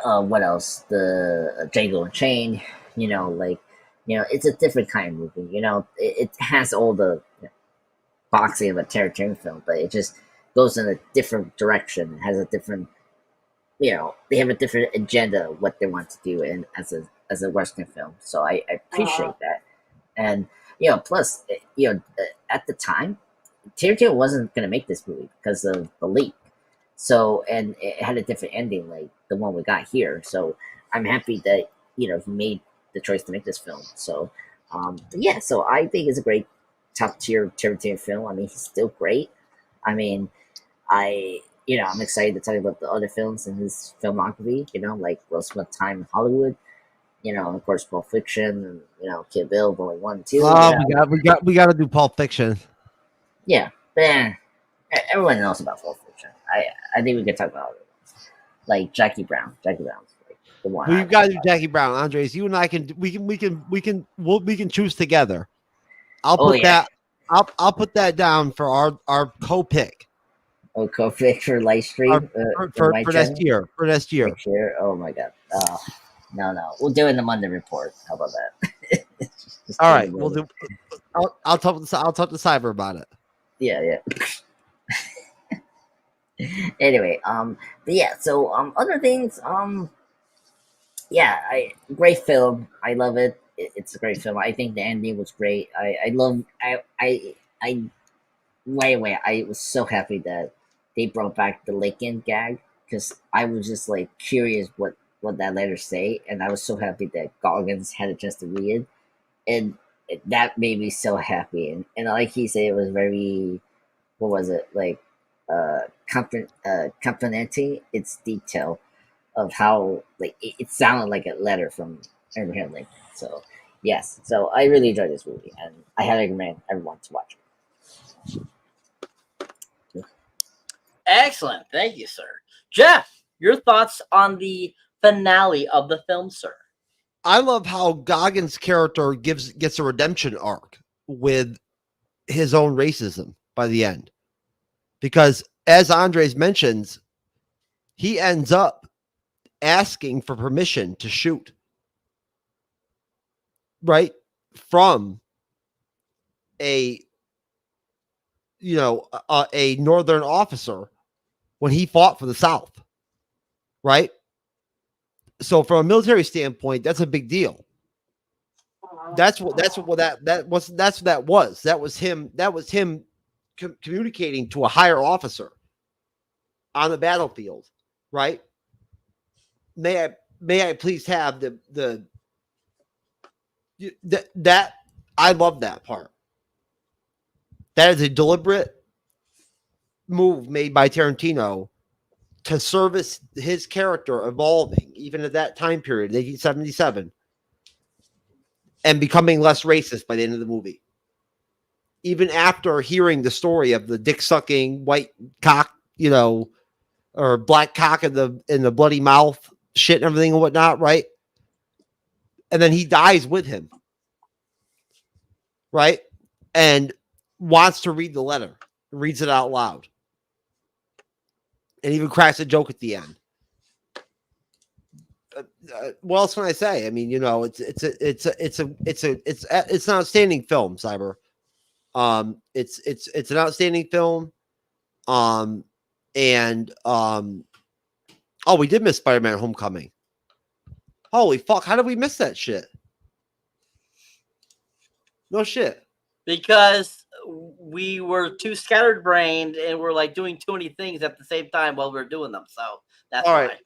what else? The Django Unchained. It's a different kind of movie. It has all the boxing of a Tarantino film, but it just goes in a different direction. It has a different, they have a different agenda of what they want to do in as a Western film. So I appreciate that. And plus, at the time, Tarantino wasn't going to make this movie because of the leak. So, and it had a different ending, like the one we got here. So I'm happy that he made the choice to make this film. So, yeah. So I think it's a great top tier Tarantino film. I mean, he's still great. I mean, I'm excited to talk about the other films in his filmography. Like Once Upon a Time in Hollywood. Of course, Pulp Fiction. And, Kill Bill, Volume 1, 2. Oh, we got to do Pulp Fiction. Yeah, but everyone knows about Pulp Fiction. I think we could talk about it. Like Jackie Brown. Jackie Brown's like the one. We've got to do Jackie Brown, Andres. You and I can choose together. I'll put that down for our co-pick. Oh, co-pick for live stream for next year. For next year. Next year. Oh my god. No. We'll do it in the Monday report. How about that? Just all right. We'll do. I'll talk to Cyber about it. Yeah. Anyway, but yeah. So, other things. Yeah, great film. I love it. It's a great film. I think the ending was great. I was so happy that they brought back the Lincoln gag because I was just like curious what that letter say, and I was so happy that Goggins had a chance to read it, and that made me so happy. And like he said, it was very, what was it like, complimenting its detail of how like it sounded like a letter from Abraham Lincoln. So yes, so I really enjoyed this movie, and I highly recommend everyone to watch it. Excellent. Thank you, sir. Jeff, your thoughts on the finale of the film, sir? I love how Goggins' character gets a redemption arc with his own racism by the end. Because as Andres mentions, he ends up asking for permission to shoot. Right? From a Northern officer when he fought for the South. Right? So from a military standpoint, that's a big deal. That's what that was. That was him communicating to a higher officer on the battlefield, right? May I please have that I love that part. That is a deliberate move made by Tarantino to service his character evolving, even at that time period, 1977, and becoming less racist by the end of the movie. Even after hearing the story of the dick-sucking white cock, or black cock in the bloody mouth shit and everything and whatnot, right? And then he dies with him, right? And wants to read the letter, reads it out loud. And even cracks a joke at the end. What else can I say? I mean, it's an outstanding film, Cyber. It's an outstanding film. We did miss Spider-Man Homecoming. Holy fuck! How did we miss that shit? No shit. Because we were too scattered-brained and we're like doing too many things at the same time while we were doing them. So that's all right.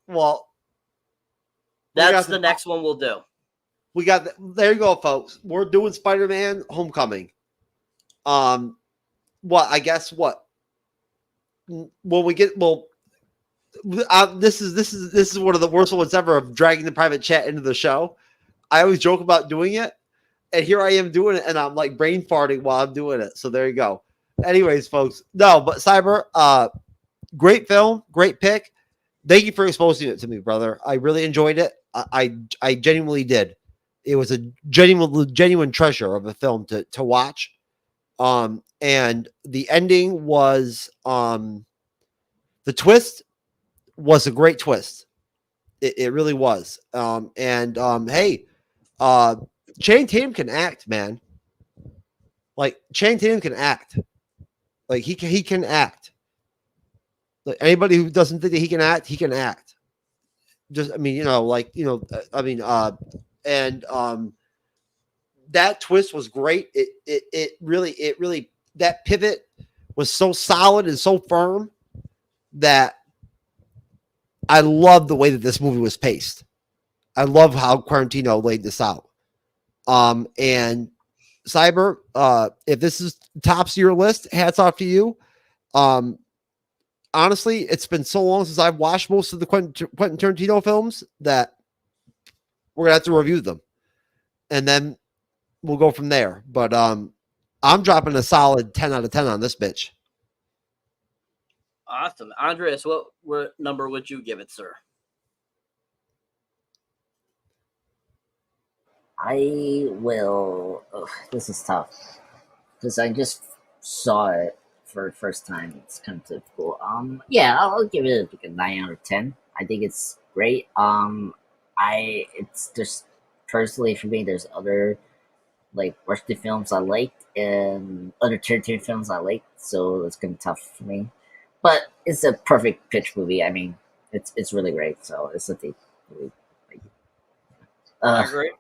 Well, that's the next one we'll do. we got there you go, folks. We're doing Spider-Man Homecoming. What I guess what when we get this is one of the worst ones ever of dragging the private chat into the show. I always joke about doing it, and here I am doing it, and I'm like brain farting while I'm doing it. So there you go. Anyways, folks, no, but Cyber, great film, great pick. Thank you for exposing it to me, brother. I really enjoyed it. I genuinely did. It was a genuine treasure of a film to watch. And the ending was the twist was a great twist. It really was. Hey, Channing Tatum can act, man. Like Channing Tatum can act. Like he can act. Like anybody who doesn't think that he can act. Just, I mean, that twist was great. It really, that pivot was so solid and so firm that I love the way that this movie was paced. I love how Tarantino laid this out. And Cyber, if this is tops of your list, hats off to you. Honestly, it's been so long since I've watched most of the Quentin Tarantino films that we're gonna have to review them, and then we'll go from there. But I'm dropping a solid 10 out of 10 on this bitch. Awesome. Andres, what number would you give it, sir? I will. Oh, this is tough because I just saw it for the first time. It's kind of difficult. Yeah, I'll give it like a 9 out of 10. I think it's great. It's just personally for me. There's other like rusty films I liked and other Tarantino films I liked, so it's gonna be tough for me. But it's a perfect pitch movie. I mean, it's really great. So it's a deep movie. I agree.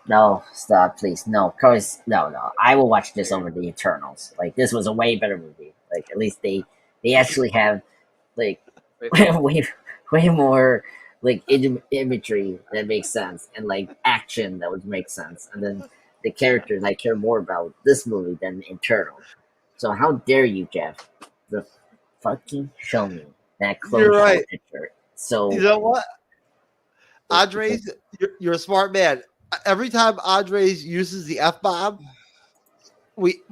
No, stop, please. No, cause no. I will watch this over the Eternals. Like this was a way better movie. Like at least they actually have like way more like imagery that makes sense and like action that would make sense. And then the characters I care more about this movie than Eternals. So how dare you, Jeff? The fucking show me that close You're right. picture. So You know what, Andres, you're a smart man. Every time Andres uses the F-bomb,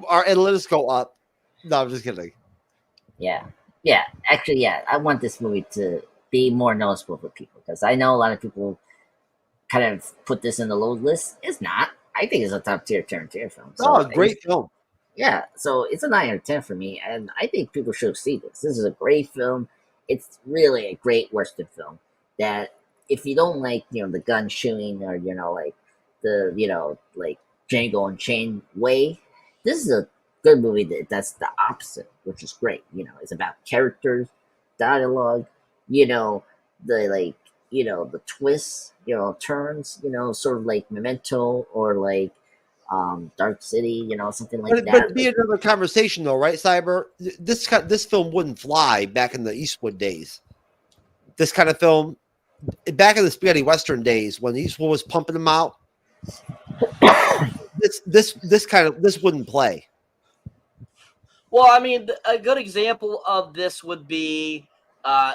our analytics go up. No, I'm just kidding. Yeah. Actually, yeah. I want this movie to be more noticeable for people because I know a lot of people kind of put this in the low list. It's not. I think it's a top tier Tarantino film. So Great film. Yeah, so it's a 9 out of 10 for me, and I think people should see this. This is a great film. It's really a great Western film that if you don't like, the gun shooting or, like the, like Django Unchained way, this is a good movie that's the opposite, which is great. It's about characters, dialogue, the like, the twists, turns, sort of like Memento or like Dark City, something like that. But it'd be another conversation, though, right, Cyber? This film wouldn't fly back in the Eastwood days. This kind of film, back in the spaghetti western days, when Eastwood was pumping them out, this wouldn't play. Well, I mean, a good example of this would be the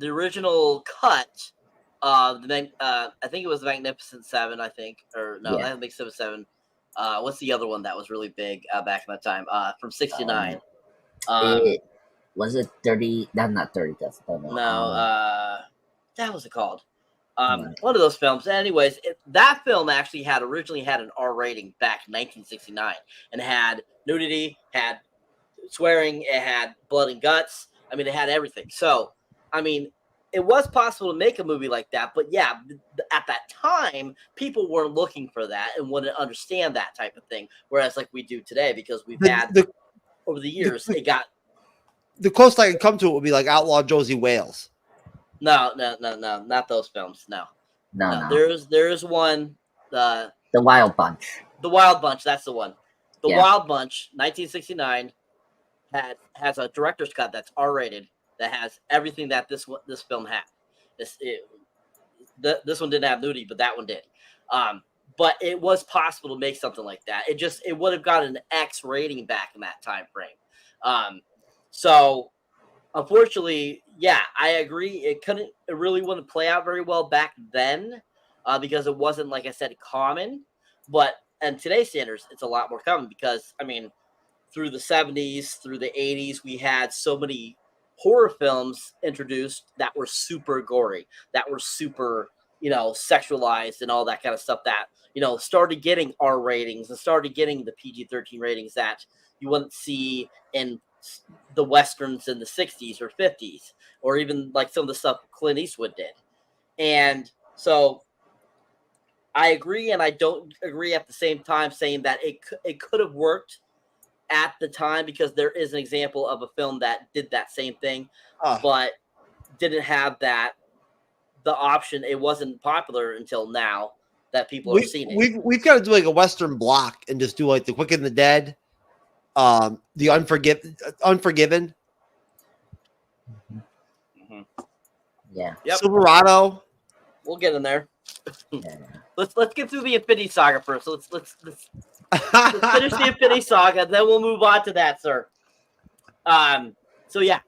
original cut of I think it was the Magnificent Seven. I think, or no, that makes Seven. What's the other one that was really big back in that time? From '69. Was it 30? That's not 30. That's no. That was it called. One of those films. Anyways, that film actually originally had an R rating back in 1969 and had nudity, had swearing, it had blood and guts. I mean, it had everything. So, I mean, it was possible to make a movie like that, but yeah, at that time, people weren't looking for that and wouldn't understand that type of thing. Whereas, like we do today, because we've had over the years, it got the closest I can come to it would be like Outlaw Josie Wales. No, not those films. No. There is one. The Wild Bunch. The Wild Bunch. That's the one. The Wild Bunch, 1969, has a director's cut that's R-rated that has everything that this film had. This one didn't have nudity, but that one did. But it was possible to make something like that. It would have got an X rating back in that time frame. So unfortunately, yeah, I agree. It really wouldn't play out very well back then because it wasn't, like I said, common. But in today's standards, it's a lot more common because, I mean, through the 70s, through the 80s, we had so many horror films introduced that were super gory, that were super, sexualized and all that kind of stuff that, started getting R ratings and started getting the PG-13 ratings that you wouldn't see in the Westerns in the 60s or 50s, or even like some of the stuff Clint Eastwood did. And so I agree, and I don't agree at the same time, saying that it could have worked at the time, because there is an example of a film that did that same thing, but didn't have the option. It wasn't popular until now that people are seeing it. We've got to do like a Western block and just do like The Quick and the Dead, the Unforgiven. Mm-hmm. Yeah. Yep. Silverado. We'll get in there. Yeah. Let's get through the Infinity Saga first. Let's finish the Infinity Saga, then we'll move on to that, sir. So yeah,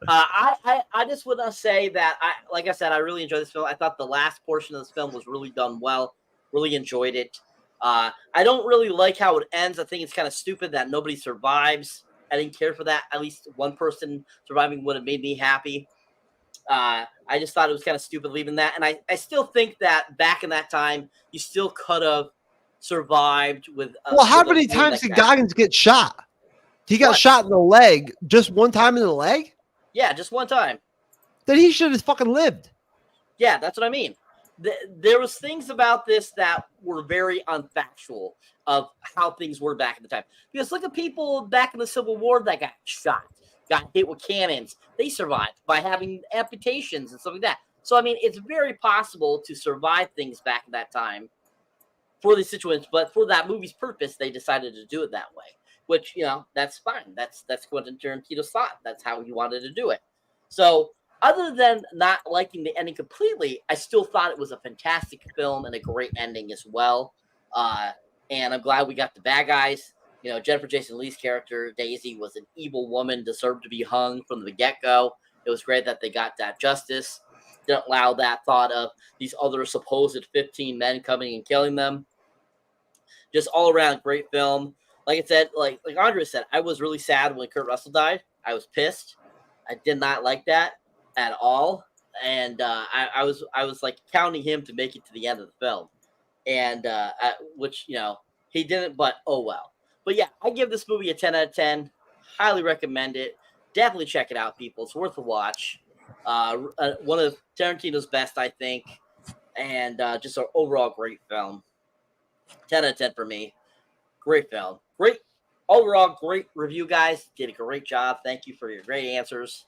I just want to say that like I said, I really enjoyed this film. I thought the last portion of this film was really done well. Really enjoyed it. I don't really like how it ends. I think it's kind of stupid that nobody survives. I didn't care for that. At least one person surviving would have made me happy. I just thought it was kind of stupid leaving that. And I still think that back in that time, you still could have survived with. Well, how many times did Goggins get shot? He got shot in the leg just one time in the leg? Yeah, just one time. Then he should have fucking lived. Yeah, that's what I mean. There was things about this that were very unfactual of how things were back in the time. Because look at people back in the Civil War that got shot, got hit with cannons. They survived by having amputations and stuff like that. So, I mean, it's very possible to survive things back in that time for these situations. But for that movie's purpose, they decided to do it that way, which, that's fine. That's Quentin Tarantino's thought. That's how he wanted to do it. So, other than not liking the ending completely, I still thought it was a fantastic film and a great ending as well. And I'm glad we got the bad guys. Jennifer Jason Leigh's character, Daisy, was an evil woman, deserved to be hung from the get-go. It was great that they got that justice. Didn't allow that thought of these other supposed 15 men coming and killing them. Just all around great film. Like I said, like Andre said, I was really sad when Kurt Russell died. I was pissed. I did not like that at all, and I was like counting him to make it to the end of the film, and which he didn't, but oh well. But yeah, I give this movie a 10 out of 10. Highly recommend it. Definitely check it out, people. It's worth a watch. One of Tarantino's best, I think, and just an overall great film. 10 out of 10 for me. Great film. Great overall, great review, guys. Did a great job. Thank you for your great answers.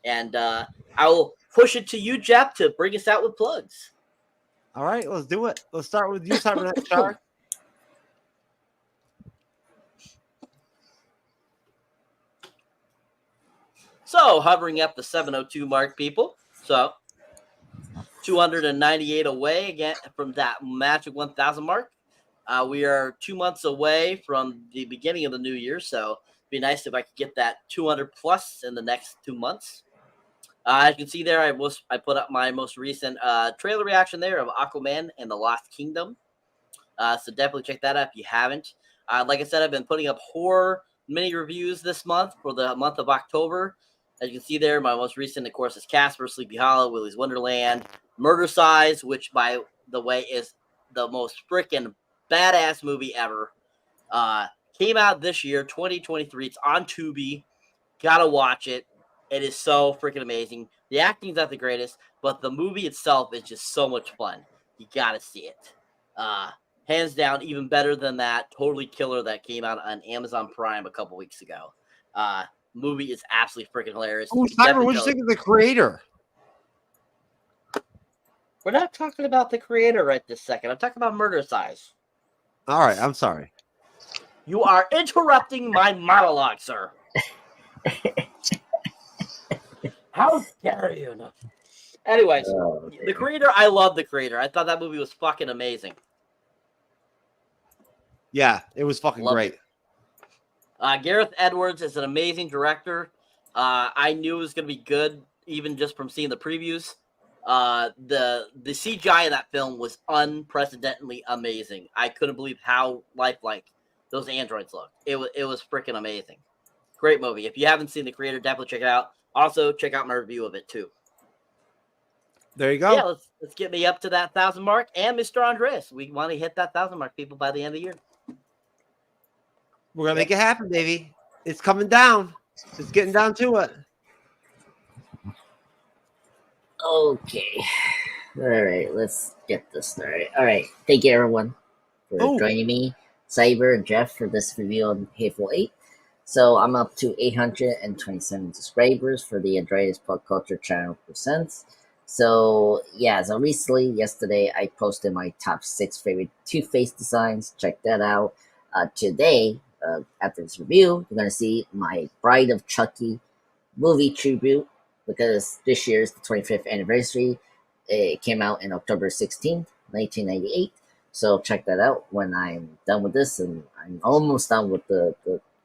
And I will push it to you, Jeff, to bring us out with plugs. All right, let's do it. Let's start with you, Cyberneticshark. So, hovering up the 702 mark, people. So, 298 away again from that magic 1,000 mark. We are 2 months away from the beginning of the new year, so it'd be nice if I could get that 200 plus in the next 2 months. As you can see there, I put up my most recent trailer reaction there of Aquaman and the Lost Kingdom. So definitely check that out if you haven't. Like I said, I've been putting up horror mini reviews this month for the month of October. As you can see there, my most recent, of course, is Casper, Sleepy Hollow, Willy's Wonderland, Murder Size, which, by the way, is the most freaking badass movie ever. Came out this year, 2023. It's on Tubi. Gotta watch it. It is so freaking amazing. The acting's not the greatest, but the movie itself is just so much fun. You gotta see it. Hands down, even better than that Totally Killer that came out on Amazon Prime a couple weeks ago. Movie is absolutely freaking hilarious. Oh, Cyber, what do you think of the creator? We're not talking about the creator right this second. I'm talking about Murder Size. All right, I'm sorry. You are interrupting my monologue, sir. How dare you? Anyways, Oh, The Creator, I love The Creator. I thought that movie was fucking amazing. Yeah, it was fucking Loved great. Gareth Edwards is an amazing director. I knew it was going to be good even just from seeing the previews. The CGI in that film was unprecedentedly amazing. I couldn't believe how lifelike those androids looked. It was freaking amazing. Great movie. If you haven't seen The Creator, definitely check it out. Also, check out my review of it too. There you go. Yeah, let's get me up to that 1,000 mark. And Mr. Andres, we want to hit that 1,000 mark, people, by the end of the year. We're gonna make it happen, baby. It's coming down. It's getting down to it. Okay. All right, let's get this started. All right, thank you everyone for joining me, Cyber and Jeff, for this review on Hateful Eight. So I'm up to 827 subscribers for the Andreas Pop Culture Channel Presents. So yeah, so recently, yesterday, I posted my top 6 favorite Two-Face designs. Check that out. Today, after this review, you're gonna see my Bride of Chucky movie tribute, because this year's the 25th anniversary. It came out in October 16th, 1998. So check that out when I'm done with this, and I'm almost done with the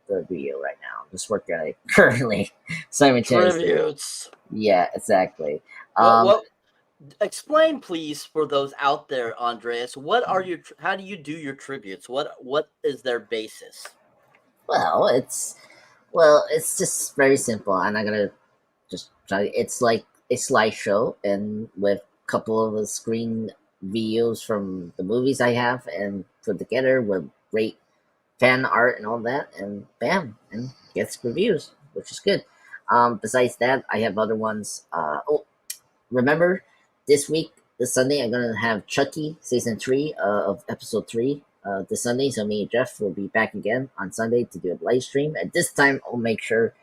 video right now. I'm just working on it currently. Simultaneously. Tributes. Yeah, exactly. Explain, please, for those out there, Andreas. How do you do your tributes? What is their basis? Well, it's just very simple. I'm not gonna just try. It's like a slideshow, and with a couple of the screen videos from the movies I have, and put together with great fan art and all that, and bam, and gets reviews, which is good. Besides that, I have other ones. Remember, this Sunday, I'm gonna have Chucky season 3 of episode 3 this Sunday. So me and Jeff will be back again on Sunday to do a live stream. At this time, I'll make sure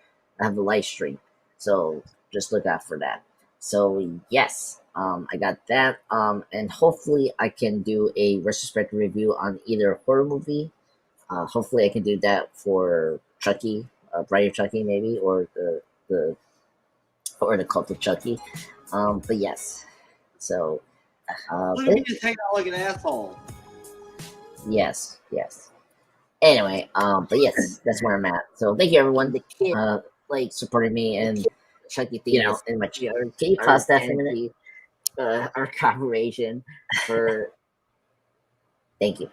I have a live stream. So just look out for that. So yes, I got that. And hopefully I can do a retrospective review on either a horror movie. Hopefully I can do that for Chucky, Bride of Chucky maybe, or the Cult of Chucky. But yes. So Look at me just hanging out like an asshole. Yes. Anyway, but yes, that's where I'm at. So thank you everyone like supporting me and Chucky themes in my chair. Can you pause that for a minute? Our collaboration for thank you.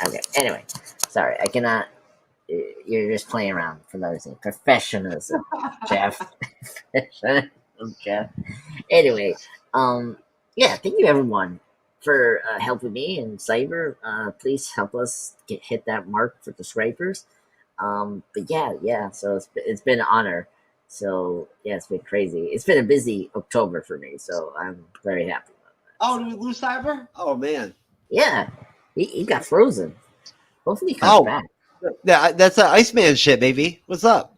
Okay. Anyway, sorry, I cannot. You're just playing around for no reason. Professionalism, Jeff. Jeff. Anyway, yeah, thank you everyone for helping me and Cyber. Please help us hit that mark for subscribers. But yeah. So it's been an honor. So yeah, it's been crazy. It's been a busy October for me. So I'm very happy about that. Oh, did we lose Cyber? Oh man. Yeah, he got frozen. Hopefully he comes back. Yeah, that's Iceman shit, baby. What's up?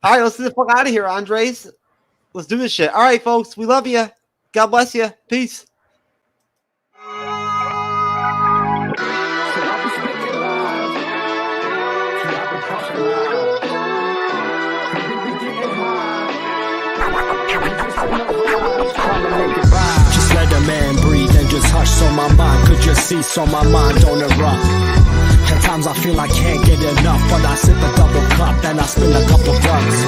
All right, let's get the fuck out of here, Andres. Let's do this shit. All right, folks, we love you. God bless you. Peace. Just let a man breathe and just hush so my mind could just see, so my mind don't erupt. At times I feel I can't get enough, but I sip a double cup and I spin a couple bucks.